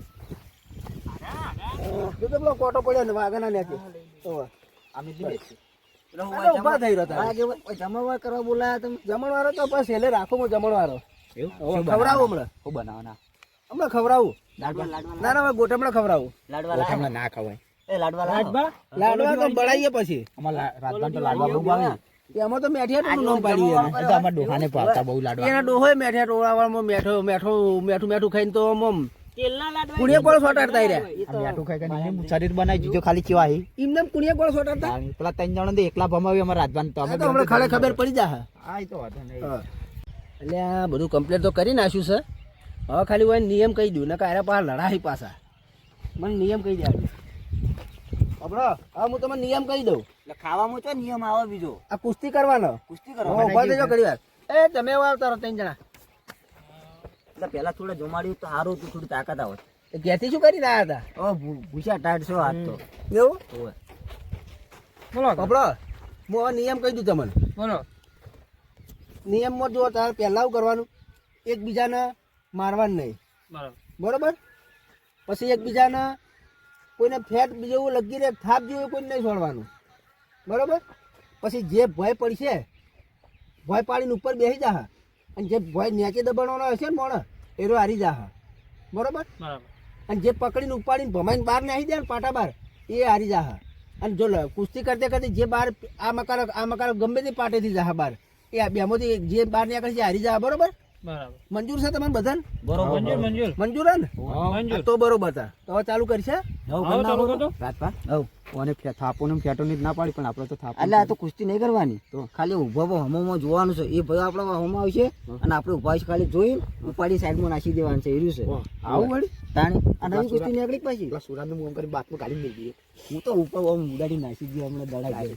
Speaker 1: જો તો પેલો કોટો પડ્યો ને વાઘના નેથી
Speaker 3: અમે જ બેસીએ.
Speaker 1: ઉભા થઈ રહ્યો તારે
Speaker 4: જમણવાર કરવા બોલાયા તમે
Speaker 1: જમણવારો તો બસ એટલે રાખો હું જમણવારો
Speaker 3: એવું
Speaker 1: ખવડાવું હમણાં
Speaker 3: શું બનાવવાના
Speaker 1: હમણાં ખવડાવું
Speaker 4: લાડવા
Speaker 1: ના ના ગોટ હમણાં ખવડાવું
Speaker 4: લાડવા
Speaker 3: ગોઠમણા ના ખવાય
Speaker 4: એ લાડવા
Speaker 5: રાજભા
Speaker 1: લાડવા તો બળાઈએ પછી
Speaker 3: અમારા રાજભાન તો લાડવા બહુ ભાવે
Speaker 1: એમાં તો મેઠિયા નું નામ પાડ્યું એને.
Speaker 3: એ તો અમારા ડોહાને ભાવતા બહુ લાડવા
Speaker 1: એના ડોહોય મેઠિયા ટોળાવાળામાં મેઠું મેઠું ખાઈને તો આમ
Speaker 2: તેલના લાડવા
Speaker 1: કુણિયા ગોળ સોટાડતા રહ્યા
Speaker 3: આ મેઠું ખાઈ ખાઈને એનું શરીર બનાવી દીધું ખાલી કેવા હી
Speaker 1: એમને કુણિયા ગોળ સોટાડતા
Speaker 3: પેલા ત્રણ જણા તો એકલા ભમાવી અમારા રાજભાન તો
Speaker 1: આ તો હમણાં ખાલી ખબર પડી જા
Speaker 3: હા એ તો વાંધો નહીં
Speaker 1: એટલે આ બધું કમ્પ્લીટ તો કરી નાખ્યું છે હવે ખાલી હોય નિયમ કહી દઉં ને કાયરા પાછા લડાઈ પાછા મને નિયમ કહી દે આપણો હા હું તમને નિયમ કહી દઉં
Speaker 4: એટલે ખાવામાં તો નિયમ આવે બીજો
Speaker 1: આ કુસ્તી કરવાનો
Speaker 4: કુસ્તી
Speaker 1: હવે
Speaker 4: કરવા
Speaker 1: ઉભા થઈ જાઓ ઘડી વાર એ તમે આવતા રહો ત્રણ જણા
Speaker 4: એટલે પેલા થોડા જમાડ્યું તો સારું હતું થોડી તાકાત આવે
Speaker 1: એ ઘેરથી શું કરીને આવ્યા હતા
Speaker 4: ભૂસા ટાઈટ છો હાથ તો
Speaker 1: એવું
Speaker 4: ઓવે.
Speaker 5: બોલો
Speaker 1: આપણો હું હવે નિયમ કહી દઉં તમને
Speaker 5: બોલો
Speaker 1: નિયમમાં જો તારે પહેલાં શું કરવાનું એકબીજાને મારવાનું નહીં
Speaker 5: બરાબર
Speaker 1: બરોબર પછી એકબીજાને કોઈને ફેટ જેવું લગી રહે થાપ જેવું કોઈને નહીં છોડવાનું બરોબર પછી જે ભય પડશે ભય પાડીને ઉપર બેસી જા અને જે ભય નીચે દબાણવાનો હશે ને મોણે એરો હારી જા બરોબર
Speaker 5: બરાબર
Speaker 1: અને જે પકડીને ઉપાડીને ભમાઈને બહાર નાખી દે ને પાટા બહાર એ હારી જા અને જો કુસ્તી કરતે કરતે જે બહાર આ મકાર ગમે તે પાટેથી જા બહાર એ બેમાંથી જે બહાર નીકળે છે હારી જા બરોબર
Speaker 5: બરાબર
Speaker 1: મંજૂર છે તમારે બધાને
Speaker 4: બરોબર
Speaker 5: મંજૂર મંજૂર
Speaker 1: મંજૂર હે ને
Speaker 5: મંજૂર
Speaker 1: તો બરોબર હતા તો હવે ચાલુ કરશે
Speaker 5: આવો ચાલુ કરો
Speaker 3: રાજભા
Speaker 4: હવ.
Speaker 3: ઓને થાપો ને ફેટો ની જ ના પાડી પણ આપણે તો થાપો
Speaker 4: એટલે આ તો કુસ્તી નહીં કરવાની તો ખાલી ઉભા હમોમાં જોવાનું છે એ ભાઈ આપણે હમો આવશે અને આપણે ઉભા છે ખાલી જોઈ ઉપાડી સાઈડમાં નાખી દેવાનું છે એર્યું છે
Speaker 1: આવું વળી
Speaker 4: તાણી આ નવી કુસ્તી નીકળી પાછી
Speaker 3: પેલા સુરાનું મોમ કરી બાતમાં કાઢી મેળ દઈએ
Speaker 4: હું તો ઉપર આમ ઉડાડી નાખી દઈએ હમણાં દડાઈ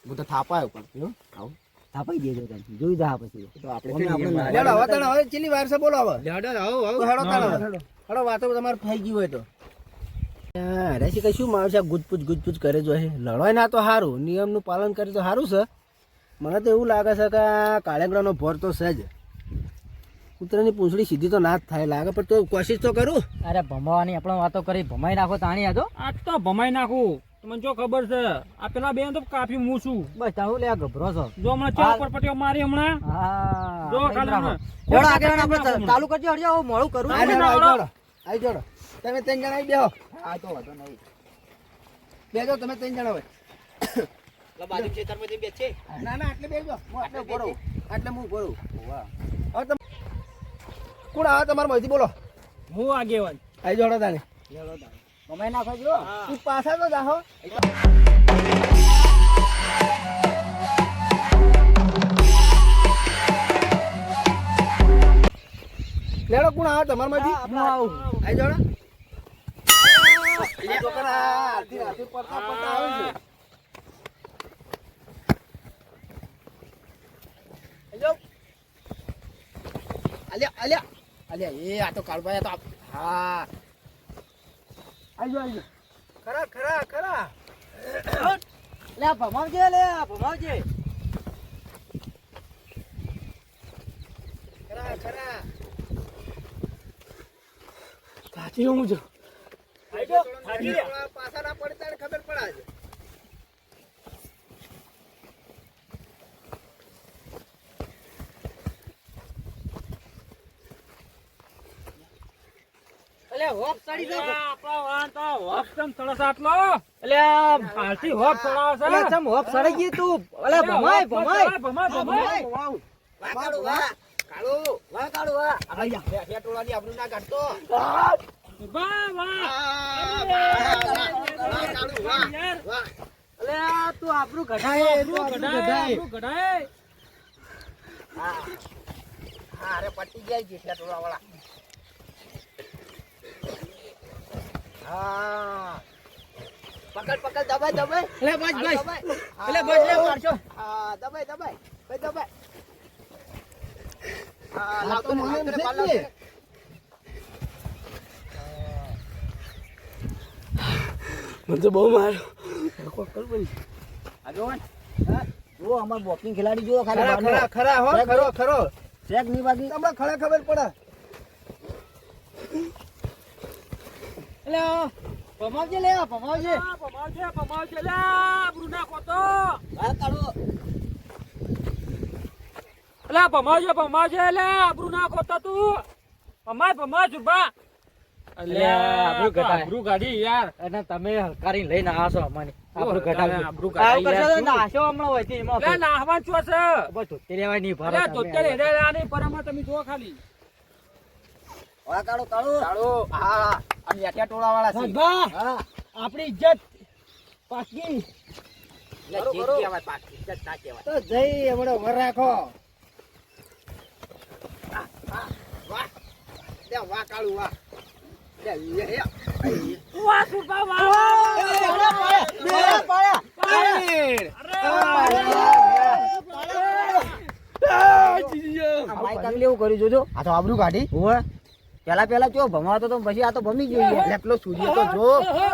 Speaker 3: હું તો થાપાયો પણ
Speaker 4: આવું થાપાઈ દેજો તમે જોઈ જા પછી
Speaker 3: તો આપણે
Speaker 4: ઓમે આપણે
Speaker 1: લેડો હવે તને હવે ચેલી વાર છે બોલો હવે
Speaker 3: લેડો આવો
Speaker 1: તો હેડો તને હેડો વાતો તમારે થઈ ગયું હોય તો અરે શી કઈ શું માણસ આ ગુજપુજ કરે જો હે લડવાય ના તો સારું નિયમનું પાલન કરે તો સારું છે મને તો એવું લાગે છે કે આ કાળેંગડાનો ભોર તો છે જ કૂતરાની પૂંછડી સીધી તો ના જ થાય લાગે પણ તો કોશિશ તો કરું
Speaker 2: અરે ભમાવાની આપણે વાતો કરી ભમાઈ નાખો તાણી આજો
Speaker 5: આ તો ભમાઈ નાખું તમને જો ખબર છે આ પેલા બેન તો કાફી હું છું
Speaker 3: બસ તારું લે ગભરો છો
Speaker 5: જો હમણાં ચા ઉપર પટ્ટીઓ મારી હમણાં
Speaker 3: હા
Speaker 5: જો ખાલી હમણાં.
Speaker 3: જોડો આગળ આપણે ચાલુ કરજો હળજો હું મોડું કરું
Speaker 1: આઈ જોડો આઈ જોડો તમે 3 જણા આવી બેહો
Speaker 3: હા તો વાંધો નહીં
Speaker 1: બેજો તમે 3 જણા હોય
Speaker 3: બાજુ ખેતરમાંથી બેસે
Speaker 1: ના ના આટલે બેજો હું આટલે ઉભો રહું આટલે હું ઉભો રહું વાહ હવે તમે કોણ આવે તમારા માંથી બોલો
Speaker 5: હું આગેવાન
Speaker 1: આઈ જોડો તાને
Speaker 3: કમાઈ નાખો જો
Speaker 1: તું પાછા તો જાહો લેડો કોણ આવે તમારા માંથી
Speaker 3: હું આવું
Speaker 1: આઈ જોડો આ છોકરા હાથી હાથી પડતા પડતા આવે છે હેલો અલ્યા અલ્યા અલ્યા એ આ તો કાળભાઈ આ તો હા આજો ખરા ખરા ખરા
Speaker 3: લે ભમાવજે લે ભમાવજે
Speaker 1: ખરા ખરા સાચી હું છું પાછા ના પડતા ને ખબર પડે છે
Speaker 3: અલે હોપ ચડી જાવ
Speaker 5: આપણા વાહન તો હોપ ચમ ચડે છે આટલો એટલે હાલથી હોપ ચડાવે
Speaker 3: અલે
Speaker 5: છે
Speaker 3: ચમ હોપ ચડી ગઈ તું અલે ભમાય ભમાય
Speaker 5: ભમાય
Speaker 1: વાહ કાળુ વાહ કાળુ વાહ કાળુ વાહ આ બે ટોળાની આબરૂ ના કાઢતો
Speaker 5: વાહ
Speaker 1: કાળુ વાહ વાહ
Speaker 3: અલે તું આપણું ઘટાય
Speaker 5: ગઢાય
Speaker 1: હા અરે પટી જાય છે બે ટોળા વાળા હા પકડ પકડ દબાઈ દબાઈ
Speaker 3: અલે બસ બસ
Speaker 1: એટલે બસ લે મારશો હા દબાઈ દબાઈ કઈ દબાઈ હા લાવતો ને પાલ મને તો બહુ માર્યો કોક કર પડી
Speaker 3: આગેવાન જો અમાર બોક્સિંગ ખેલાડી જો
Speaker 1: ખરા
Speaker 3: ખાલી
Speaker 1: ખરા ખરા હો ખરો ખરો
Speaker 3: ચેક ની બાકી
Speaker 1: તમને ખરા ખબર પડે
Speaker 3: અલે ભમાવજે લે ભમાવજે
Speaker 5: ભમાવજે લે આબરૂ નાખો તો
Speaker 3: હા કાઢો
Speaker 5: એટલે ભમાવજે લે આબરૂ નાખો તો તું ભમાય જુબા
Speaker 3: આબરૂ ઘટાય.
Speaker 5: આબરૂ ગાડી યાર
Speaker 3: અને તમે હલકારી લઈને આવો અમને આપણું ઘટાડજો
Speaker 5: આબરૂ
Speaker 3: આવું
Speaker 5: ઘટાય
Speaker 3: કરશો તો
Speaker 5: યાર.
Speaker 3: નાશો હમણાં હોય છે એમાં
Speaker 5: લે નાહવાન છો છે
Speaker 3: બસ ધોતી લેવાય નહીં ભરો
Speaker 5: અરે તોતેર હેડ્યા નહીં પરામાં તમે જો ખાલી
Speaker 3: હા કાઢો કાઢો
Speaker 1: ચાલો હા આ યાટિયા ટોળા વાળા છે
Speaker 3: હા આપણી ઇજ્જત પાકી
Speaker 1: કરો કરો તો જઈ હમણાં વર રાખો વાહ લે વાહ કાળુ વાહ લે લે
Speaker 5: વાહ સુરપા વાહ
Speaker 3: લેવું કર્યું જોજો
Speaker 1: આ તો આબરૂ કાઢી
Speaker 3: હોવે પેલા પેલા ચો ભમાતો તો પછી આ તો ભમી ગયો
Speaker 1: એટલો સૂર્ય તો જો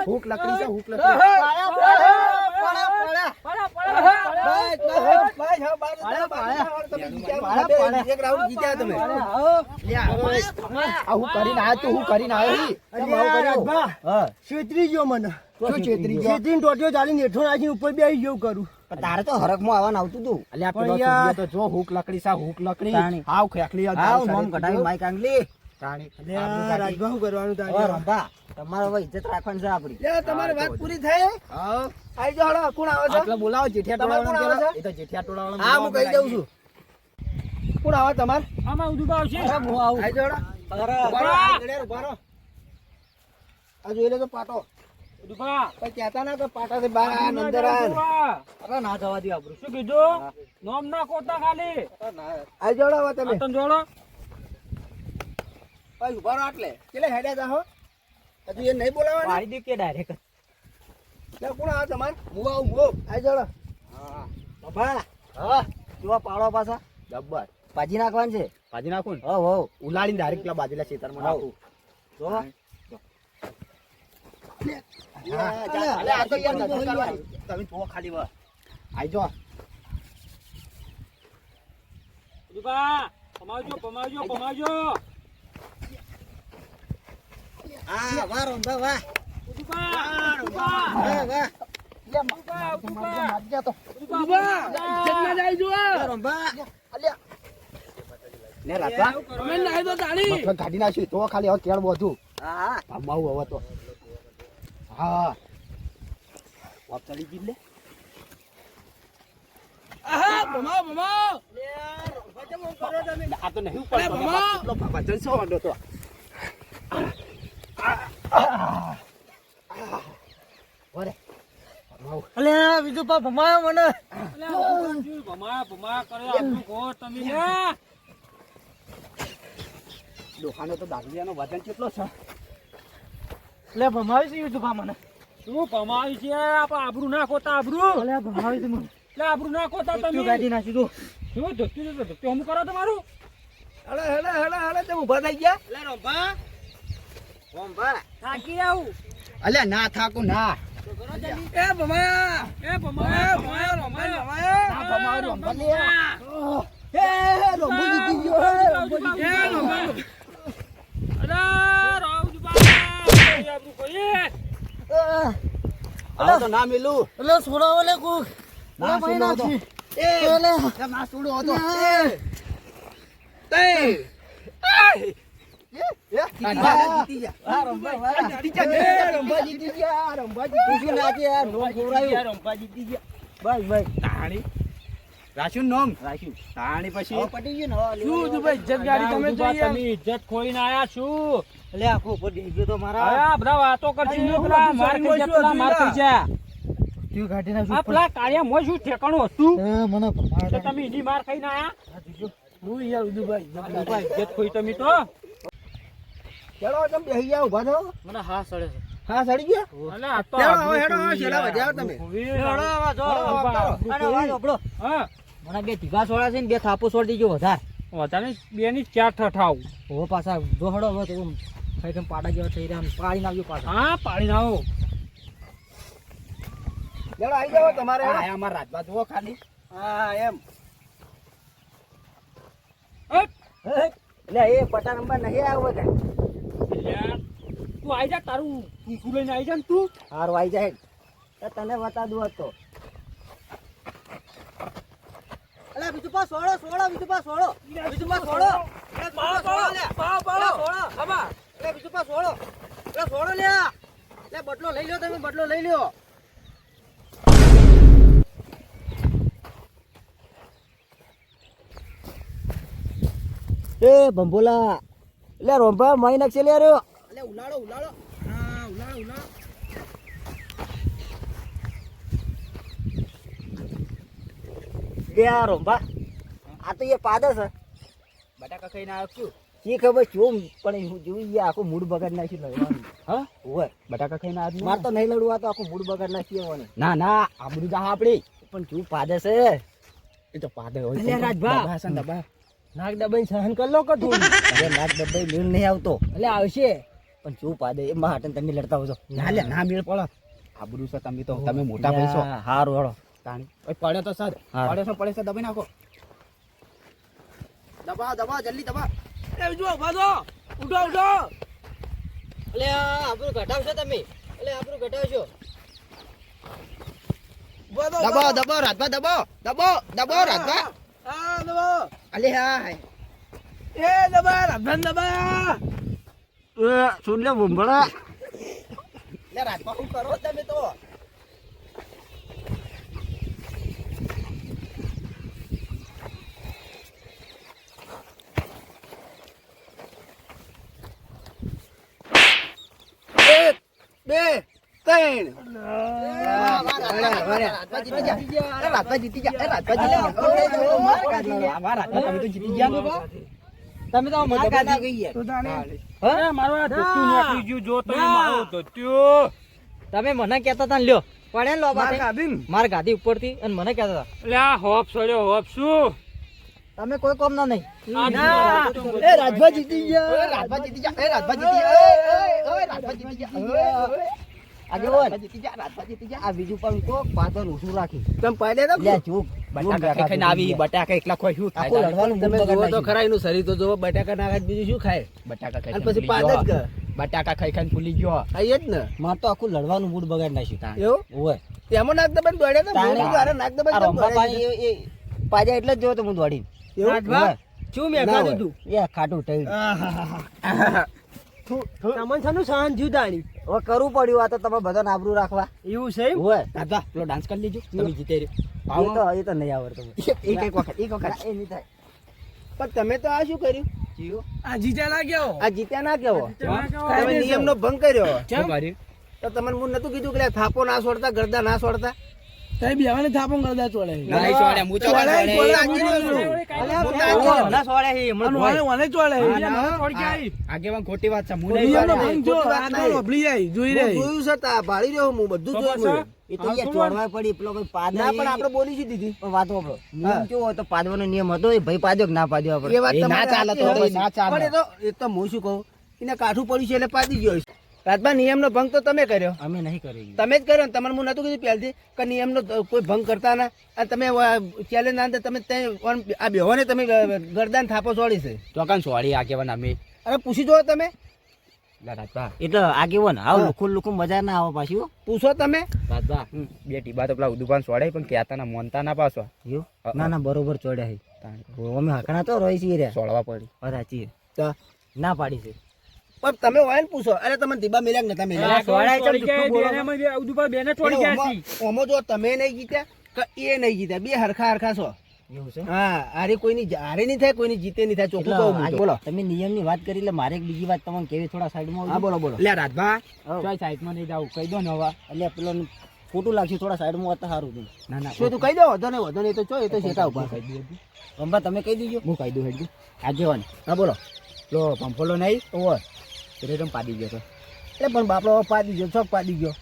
Speaker 1: હુક લકડી છે હુક લકડી એક રાઉન્ડ જીત્યા તમે હું કરીને આવ્યો તું હું કરીને આવ્યો
Speaker 3: હા
Speaker 1: છેતરી ગયો મને શું છેતરી ગયો
Speaker 3: છેતરીને ટોટીઓ ચાલીને હેઠો નાખીને ઉપર બેસી ગયું કરું તારે તો હરખમાં આવવાનું આવતું તું
Speaker 1: અલ્યા પેલો સૂર્ય તો જો હુક લકડી સા હુક લકડી
Speaker 3: તાણી.
Speaker 1: હાવ ખેકલી
Speaker 3: આવ નોમ કઢાવી માઈક આંગલી
Speaker 1: રાજભાઈ શું કરવાનું
Speaker 3: હવે રંભા તમારે હવે ઇજ્જત રાખવાની છે આપડી
Speaker 1: તમારી વાત પૂરી થઈ આઈ જો હળો કોણ આવે છે એટલે બોલાવો જેઠિયા ટોળાવાળા એ તો જેઠિયા ટોળાવાળા હા હું કહી દઉં છું કોણ આવે તમાર
Speaker 5: આમાં ઉદુબા આવશે
Speaker 3: હું આવું
Speaker 1: આઈ જો હળો ઉભા રહો આ જોઈ લેજો પાટો
Speaker 5: ઉદુબા
Speaker 1: કઈ કહેતા ના કે પાટાથી બહાર આ અંદર આ
Speaker 3: અરે ના જવા દે આપણું
Speaker 5: શું કીધું નોમ ના કોતા ખાલી
Speaker 1: આઈ જો હળો તમે
Speaker 5: તને જોડો
Speaker 1: ભાઈ ઉભા રહો આટલે કેટલે હેડ્યા જા હો હજુ એ નહીં બોલાવવાનું
Speaker 3: પાડી દે કે ડાયરેક્ટ
Speaker 1: લે કોણ આવે તમાર હું આવું હું આઈ જો હળો
Speaker 3: બાપા હા જોવા પાડો પાછા
Speaker 1: જબ્બર
Speaker 3: ભાજી નાખવાનું છે
Speaker 1: ભાજી નાખું ને
Speaker 3: હવ હવ
Speaker 1: ઉલાડીને ડાયરેક્ટ પેલા બાજુલા ખેતરમાં નાખું
Speaker 3: જો
Speaker 1: અલે આ તો યાર નજર કરવાની. તમે જુઓ ખાલી વાર આઈ જો
Speaker 5: ઉદુબા પમાવજો
Speaker 3: હા વાહ રંભા વાહ
Speaker 5: ઉદુબા
Speaker 3: વાહ વાહ
Speaker 1: લે રાધા
Speaker 5: અમે નાહી તો તાળી
Speaker 1: મફત ગાડી નાખી તો ખાલી હવે કેળ બધું
Speaker 4: હા
Speaker 1: આવું હવે તો હા વાપ ચડી ગઈ લે
Speaker 5: આહા ભમા ભમા
Speaker 1: આ તો નહીં ઉપર કેટલો ભજન છો વાંધો તો વરે
Speaker 4: અલે બીજું પા ભમાયો મને
Speaker 5: ભમા ભમા કરે આપણું ઘો તમે ને
Speaker 1: દુકાને તો દારૂડિયાનો વજન કેટલો છે
Speaker 4: લે ભમાવી છે બીજું પા મને
Speaker 5: શું ભમાવી છે આપણે આબરૂ ના ખોતા આબરૂ
Speaker 4: અલે ભમાવી છે મને
Speaker 5: એટલે આબરૂ ના ખોતા તમે
Speaker 4: ગાડી નાખી દો
Speaker 5: શું ધોત્યું તો ધોત્યું હમ કરો તમારું
Speaker 1: હેડે હેડે હેડે હેડે તે ઊભા થઈ ગયા
Speaker 4: લે રોંભા રોંભા
Speaker 5: થાકી આવું
Speaker 1: અલ્યા ના થાકું ના
Speaker 5: એ ભમા એ ભમા ભમા
Speaker 1: ના ભમાવું રંભા લે હે રંભો જીતી ગયો હે રંભો જીતી ગયો હવે તો ના મિલું
Speaker 4: અલે છોડાવો લે કોક
Speaker 1: ના સુડો હતો ના સુડો હતો રાશું નોમ રાશું તાણી પછી પટી ગયું ને
Speaker 5: શું દુભાઈ ઇજ્જત ગાડી તમે તમે ઇજ્જત ખોઈને આયા શું
Speaker 4: અલે આખો ઉપર દેજો તો મારા
Speaker 5: આ બધા વાતો કરતી ને પેલા માર ખાઈ ગયા પેલા માર ખાઈ ગયા
Speaker 4: તું ગાડી ના
Speaker 5: આ પેલા કાળિયા મોય શું ઠેકાણું હતું
Speaker 4: મને
Speaker 5: તો તમે એની માર ખાઈને આયા હું યાર દુભાઈ ઇજ્જત ખોઈ તમે તો
Speaker 1: ચલો તમે બેહી ગયા ઉભા થો
Speaker 4: મને હા સડે છે
Speaker 1: હા સડી ગયા
Speaker 5: અલે આ તો
Speaker 1: હેડો,
Speaker 5: આબરૂ
Speaker 1: હેડો,
Speaker 5: ખોઈ
Speaker 1: છેલ્લા
Speaker 5: યાર.
Speaker 1: વધ્યા તમે.
Speaker 5: હેડો, આવા જો, આવા આબરૂ
Speaker 4: અરે
Speaker 5: ખોઈ.
Speaker 4: વાહ આપણો
Speaker 5: હા
Speaker 4: મને બે ટીકા છોડા છે ને બે થાપો છોડી દીજો વધારે
Speaker 5: વધારે બે ની ચાર ઠઠાવ
Speaker 4: ઓ પાછા દોહડો હવે તો આમ ખાઈ કેમ પાડા જેવા થઈ રહ્યા આમ પાડી નાખજો પાછા
Speaker 5: હા પાડી નાવો
Speaker 1: ચલો આવી જાવ તમારે હેડો.
Speaker 3: આ અમારા રાજબા જુઓ ખાલી
Speaker 1: હા એમ
Speaker 5: હટ.
Speaker 1: એટલે એ પટા નંબર નહીં આવ્યો કે
Speaker 5: યાર, તું આઈ જા તારું કુકુ લઈને આઈ જા ને તું
Speaker 1: હારું આવી જાય તો તને બતા દઉં હતો
Speaker 4: અલે બીજું પા સોળો સોળો બીજું પા સોળો બીજું પા સોળો અલે બીજું પા સોળો અલે સોળો લે લે બટલો લઈ લ્યો તમે બટલો લઈ લ્યો એ બંબોલા લે રોંભા માઈ નાખશે લે રહ્યો અલે ઉલાળો ઉલાળો હા ઉલાળો ઉલાળો લે આ રોંભા આ તો એ પાદસ છે
Speaker 3: બટાકા ખાઈને આવ્યો છું
Speaker 4: શી ખબર શું પણ હું જોઈ આખું મૂડ બગાડ નાખી લડવાનું
Speaker 3: હા
Speaker 4: હોય
Speaker 3: બટાકા ખાઈને આવ્યો
Speaker 4: માર તો નહીં લડવું આ તો આખું મૂડ બગાડ નાખી આવવાનું
Speaker 3: ના ના આબરૂ જા આપડી
Speaker 4: પણ શું પાદસ છે
Speaker 3: એ તો પાદર હોય
Speaker 4: અલ્યા રાજભા.
Speaker 3: દબા છે ને દબા
Speaker 4: નાક દબાઈ સહન કર લો કઠું અરે નાક દબાઈ મેળ નહીં આવતો એટલે આવશે પણ શું પાદે એ માં હાટન તમે લડતા હોજો
Speaker 3: ના લે ના મેળ પડે આબરૂ છે તમે તો તમે મોટા પૈસો
Speaker 4: હારું હેડો
Speaker 3: તાણી ઓય પડે તો સર
Speaker 4: હા.
Speaker 3: પડે છે દબાઈ નાખો
Speaker 1: દબાવ દબાવ જલ્દી દબાવ
Speaker 5: એ જો ભાજો ઉઠો ઉઠો
Speaker 4: એટલે આપણું ઘટાવશો તમે એટલે આપણું ઘટાવશો
Speaker 1: દબાવ દબાવ રાજભા દબાવ દબાવ દબાવ રાજભા
Speaker 5: હા દબા
Speaker 1: અલે હા
Speaker 5: એ દબા રાધન દબા
Speaker 1: સુન લે બુંબળા લે રાજભા શું કરો તમે તો એક બે ત્રણ રાજભા જીતી ગયા રાજભા જીતી ગયા
Speaker 3: તમે તો જીતી ગયા
Speaker 4: તમે તો મજા કાઢી ગઈ
Speaker 5: અરે મારો આ ધોત્યું નીકળી ગયું જો તમે મારું ધોત્યું
Speaker 4: તમે મને કહેતા હતા ને લ્યો પડે લો માર ગાદી ઉપરથી અને મને કહેતા હતા
Speaker 5: એટલે આ હોપ સડ્યો હોપ શું
Speaker 4: તમે કોઈ કોમ ના નહીં
Speaker 1: એ રાજભા જીતી ગયા રાજભા જીતી ગયા એ રાજભા જીતી ગયા ઓય રાજભા જીતી ગયા
Speaker 4: આગેવાન
Speaker 1: જીતી ગયા રાજભા જીતી ગયા
Speaker 4: આ બીજું પણ કો પાછળ ઊંચું રાખી
Speaker 1: તમે પડે તો
Speaker 4: લે ચૂપ
Speaker 3: બટાકા ખાઈને આવી બટાકા એકલા ખોઈ શું
Speaker 4: આખું
Speaker 3: થાય
Speaker 4: લડવાનું
Speaker 1: તમે
Speaker 4: મૂડ
Speaker 1: જોવો
Speaker 4: બગાડ
Speaker 1: તો
Speaker 4: નાખ્યું.
Speaker 1: ખરા એનું શરીર તો જોવો બટાકા નાખે બીજું શું ખાય
Speaker 3: બટાકા
Speaker 1: અને
Speaker 3: ખાઈ
Speaker 1: પછી પાદ જ કર
Speaker 3: બટાકા ખાઈ ખાઈને ભૂલી ગયો
Speaker 1: આઈ જ ને
Speaker 4: માર તો આખું લડવાનું મૂડ બગાડ નાખ્યું
Speaker 1: એવું
Speaker 4: ઓય
Speaker 1: તેમાં નાક દબાઈને દોડ્યા હતા
Speaker 4: તાણે.
Speaker 1: હું અરે નાક
Speaker 4: આ
Speaker 1: દબાઈને
Speaker 4: રંભા
Speaker 1: દોડ્યા
Speaker 4: પાણી એ પાજા એટલે જ જોયો તો હું દોડીને
Speaker 1: એવું?
Speaker 2: રાજભા, શું મેં
Speaker 1: ના
Speaker 2: ખાધું
Speaker 1: હોય.
Speaker 2: તું?
Speaker 4: એ ખાટું ટેડ
Speaker 2: તમને શાનું સહન થયું તાણી?
Speaker 4: હવે કરવું પડ્યું આ તો તમે બધા આબરૂ રાખવા
Speaker 2: એવું છે એમ?
Speaker 4: હોય
Speaker 3: દાદા પેલો ડાન્સ કરી લેજો તમે જીતે
Speaker 4: એ તો નહીં આવડતો
Speaker 3: એક વખત
Speaker 4: એ નહીં થાય
Speaker 1: પણ તમે તો આ શું કર્યું
Speaker 2: આ જીત્યા ના ગયો.
Speaker 1: આ જીત્યા ના કેવો
Speaker 2: જીત્યા ના કેવો.
Speaker 1: તમે નિયમનો ભંગ કર્યો
Speaker 2: કેમ?
Speaker 1: તો તમને હું નતું કીધું કે લે થાપો ના છોડતા ગરદા ના છોડતા
Speaker 2: તઈ બેવાને થાપો કરતા ચોળે.
Speaker 3: નહીં છોડે, હું ચોળે,
Speaker 1: ચોળે,
Speaker 3: ચોળે. આગેવાન ખોટી વાત છે હું નહીં
Speaker 2: નિયમનો
Speaker 3: પાડે.
Speaker 2: ભંગ જો,
Speaker 1: ખોટી વાત
Speaker 2: આ
Speaker 1: નહીં.
Speaker 2: તો વભલી જાય, જોઈ રહી.
Speaker 1: હું જોયું છે તા ભાળી રહ્યો હું બધું
Speaker 2: તો
Speaker 1: જોયું
Speaker 2: પાછા?
Speaker 1: મેં.
Speaker 4: એ તો યાર ચોડવા પડી પેલો ભાઈ પાદ
Speaker 1: ના પણ આપણે બોલી શું દીધી
Speaker 4: પણ વાત વાપરો નિયમ કેવો હતો પાદવાનો નિયમ હતો એ ભાઈ પાદ્યો કે ના પાદ્યો આપણે
Speaker 1: એ વાત
Speaker 3: એ ના
Speaker 1: તમારી
Speaker 3: ચાલે તો
Speaker 1: સાચી
Speaker 3: ભાઈ, ના
Speaker 1: હોય.
Speaker 3: ચાલે.
Speaker 1: પણ એ તો હું શું કહું એને કાઠું પડ્યું છે એટલે પાડી ગયો છે. રાજભા નિયમનો ભંગ તો તમે કર્યો
Speaker 4: અમે નહીં કરી
Speaker 1: તમે જ કર્યો ને તમને હું નતું કીધું પહેલથી કે નિયમનો કોઈ ભંગ કરતા ના અને તમે ચેલેન્જ ના અંદર તમે આ બેહોને તમે ગરદાન થાપો છોડી છે
Speaker 3: ચોકાન સોળી આગેવાન અમે
Speaker 1: અરે પૂછી જો તમે
Speaker 3: રાજભા
Speaker 4: એટલે આગેવાન આવ લુખું લુખું મજા ના આવે પાછી હો.
Speaker 1: પૂછો તમે
Speaker 3: રાજભા બે ટીબા તો પેલા ઉદુપાન સોળે પણ કહેતા ના મોનતા ના પાછો
Speaker 4: એવું? ના ના બરોબર ચોડ્યા છે અમે હકણા તો રહી છીએ રે
Speaker 3: સોળવા પડી
Speaker 4: વાત સાચી છે.
Speaker 1: તો
Speaker 4: ના પાડી છે
Speaker 1: પણ તમે હોય ને પૂછો અરે તમે દીબા મેલ્યા કે નતા મેલ્યા
Speaker 2: ચોળી ગયા, બેને માં ઉદુ પર બેને ચોળી ગયા છે.
Speaker 1: ઓમો જો તમે નહીં જીત્યા કે એ નહીં જીત્યા બે હરખા હરખા છો
Speaker 4: એવું છે
Speaker 1: હા હારે કોઈની હારે નહીં થાય કોઈની જીતે નહીં થાય ચોખ્ખું
Speaker 4: એટલે
Speaker 1: કહું હું
Speaker 4: આજે
Speaker 1: તો. બોલો
Speaker 4: તમે નિયમની વાત કરી એટલે મારે એક બીજી વાત તમને કેવી થોડા સાઈડમાં
Speaker 1: હા બોલો બોલો
Speaker 3: લે રાજભા
Speaker 4: હવ.
Speaker 3: ચોય સાઈડમાં નહીં જાવ કહી દો ને હવે
Speaker 4: એટલે પેલો ખોટું લાગશે થોડા સાઈડમાં હોત તો સારું હતું
Speaker 3: ના ના
Speaker 1: શું તું કહી દો વધો નહીં તો ચો એ તો શેતા ઉભા
Speaker 3: કહી દઉં
Speaker 4: રંભા તમે કહી દીજો
Speaker 3: હું કહી દઉં હેડું
Speaker 4: આગેવાન
Speaker 1: હા બોલો
Speaker 3: લો પંપોલો નહીં
Speaker 1: ઓય
Speaker 3: એટલે તમે પાડી ગયો તો
Speaker 1: એટલે પણ બાપડો પાડી ગયો ચોક પાડી ગયો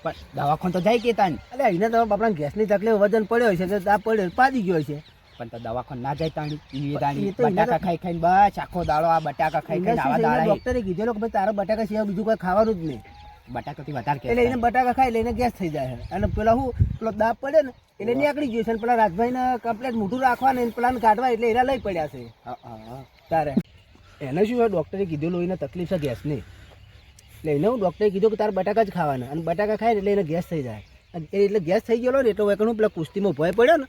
Speaker 3: પણ દવાખાન તો જાય કે તાની
Speaker 1: એટલે એને તો બાપડા ગેસની તકલીફ વજન પડ્યો છે તો આ પડ્યો પાડી ગયો છે
Speaker 3: પણ તો દવાખાન ના જાય તાણી ઈ તાણી
Speaker 1: એ તો એને
Speaker 3: બટાકા ખાઈ ખાઈને બસ આખો દાડો આ બટાકા ખાઈ ખાઈને આવા દાડા
Speaker 1: ડોક્ટરે કીધેલું કે ભાઈ તારા બટાકા સિવાય બીજું કોઈ ખાવાનું જ નહીં
Speaker 3: બટાકાથી વધારે
Speaker 1: એટલે એને બટાકા ખાઈ લઈને ગેસ થઈ જાય છે. અને પેલા હું પેલો દાબ પડે ને એટલે નીકળી ગયું છે અને પેલા રાજભાઈને કમ્પ્લેટ મોઢું રાખવાનું એને પેલાને કાઢવા એટલે એના લઈ પડ્યા છે તારે એને શું હોય ડૉક્ટરે કીધેલું એને તકલીફ છે ગેસની એટલે એને હું ડૉક્ટરે કીધું કે તારે બટાકા જ ખાવાના અને બટાકા ખાય ને એટલે એને ગેસ થઈ જાય અને એટલે ગેસ થઈ ગયેલો ને એટલે વેકણું પેલા કુસ્તીમાં ભય પડ્યો ને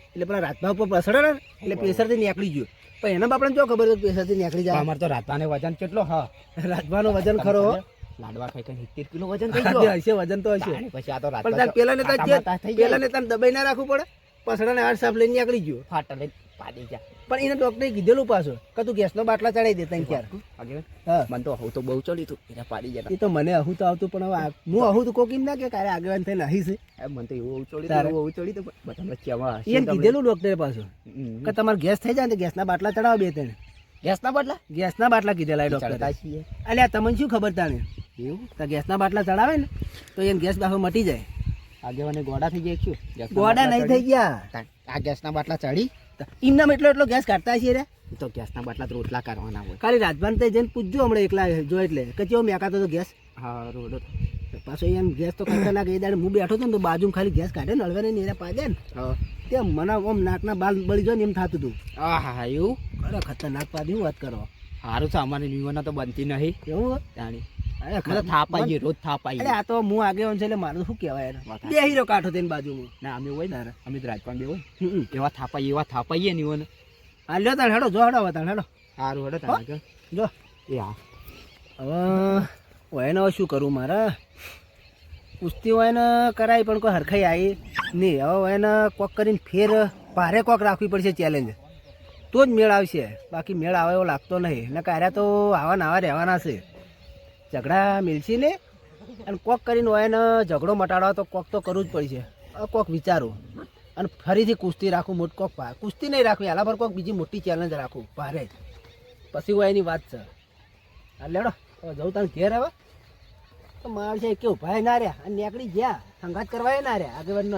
Speaker 1: એટલે પેલા રાતના ઉપર પ્રસડે ને એટલે પ્રેશરથી નીકળી ગયું પણ એના બાપડાને જો ખબર હતી પ્રેશરથી નીકળી જાય
Speaker 3: અમારે તો રાતવાને વજન કેટલો હા
Speaker 1: રાજભાનું વજન ખરો હો.
Speaker 3: લાડવા ખાઈ ખાઈ 70 કિલો વજન થઈ ગયો
Speaker 1: હશે વજન તો હશે
Speaker 3: તાણી પછી આ તો
Speaker 1: પણ તાર પેલા ને
Speaker 3: આટા થઈ
Speaker 1: પેલા ને તાર દબાઈ ના રાખવું પડે પસડાને હાથ સાફ લઈને નીકળી ગયો
Speaker 3: ફાટા લઈને પાડી જા
Speaker 1: પણ એને ડોક્ટરે કીધેલું પાછું કે તું ગેસનો બાટલા ચડાવી દે ત્રણ ચાર
Speaker 3: આગળ
Speaker 1: હા
Speaker 3: મન તો હું તો બહુ ચડી તું એને પાડી જા
Speaker 1: એ તો મને અહું તો આવતું પણ હવે હું અહું તો કોકીમ ના કે કારે આગેવાન થઈને અહી છે
Speaker 3: મન તો એવું ચડી
Speaker 1: તારે?
Speaker 3: એવું ચડી તો બધા વચ્ચેમાં
Speaker 1: એને કીધેલું ડોક્ટરે પાછું કે તમારે ગેસ થઈ જાય ને તો ગેસના બાટલા ચડાવો બે ત્રણ
Speaker 3: ગેસના બદલા
Speaker 1: ગેસના બાટલા કીધેલા ડોક્ટરે
Speaker 3: ચડતા છીએ
Speaker 1: અલ્યા તમને શું ખબર તાણે એવું તો ગેસના બાટલા ચડાવે ને તો એને ગેસ બાફો મટી જાય
Speaker 3: આગેવાને ગોડા થઈ ગયા શું ગેસના
Speaker 1: ગોડા
Speaker 3: બાટલા
Speaker 1: નહીં થઈ ગયા
Speaker 3: ચડી? આ ગેસના બાટલા ચડી
Speaker 1: એમનામ એટલો ગેસ કાઢતા છીએ રે
Speaker 3: એ તો ગેસના બાટલા તો રોટલા કરવાના હોય
Speaker 1: ખાલી રાજભાન તે જઈને પૂછજો હમણાં એકલા જો એટલે કે કેવો મેકાતો તો ગેસ
Speaker 3: હા રોડો
Speaker 1: પાછો એમ ગેસ તો કાઢતા ના ગઈ દાડે હું બેઠો હતો ને તો બાજુમાં ખાલી ગેસ કાઢે ને હળવે ને એરા પાડે ને
Speaker 3: હા
Speaker 1: તે મને આમ નાકના બાલ બળી જાય ને એમ થતું હતું
Speaker 3: હા હા એવું
Speaker 1: અરે ખતરનાક પાડી હું વાત કરો
Speaker 3: સારું છે અમારે નિવના તો બનતી નહીં
Speaker 1: એવું હોય?
Speaker 3: તાણી
Speaker 1: અરે
Speaker 3: મને થાપ આવીએ રોજ થાપ
Speaker 1: અરે
Speaker 3: આવીએ
Speaker 1: આ તો હું આગેવાન છે એટલે મારું શું કહેવાય
Speaker 3: વાત
Speaker 1: બે હીરો કાઢો તેની બાજુમાં
Speaker 3: ના અમે હોય ને અમે તો રાજપાન બે હોય
Speaker 1: હમ.
Speaker 3: એવા થાપાઈએ નિવન
Speaker 1: હા લ્યો તાણ હેડો જો હેડો હવે તાણ હેડો
Speaker 3: સારું હેડો તાણે
Speaker 1: જો
Speaker 3: એ હા
Speaker 1: હવે હોય ને હવે શું કરું મારે કુસ્તી હોય ને કરાય પણ કોઈ હરખાઈ આવી નહીં હવે હોય ને કોક કરીને ફેર ભારે કોક રાખવી પડશે ચેલેન્જ તો જ મેળ આવશે બાકી મેળ આવે એવો લાગતો નહીં ને કાર્યા તો આવા ને આવા રહેવાના છે ઝઘડા મિલશે ને અને કોક કરીને હોય ને ઝઘડો મટાડવા તો કોક તો કરવું જ પડશે હવે કોક વિચારું અને ફરીથી કુસ્તી રાખું મોટ કોક કુસ્તી નહીં રાખવી આલા પર કોક બીજી મોટી ચેલેન્જ રાખું ભારે જ પછી હોય એની વાત છે હા લેડો હવે જવું તારે ઘેર હવે તો માર છે કેવું ભાઈ ના રહ્યા અને નીકળી ગયા સંઘાત કરવા ના રહ્યા આગળ ન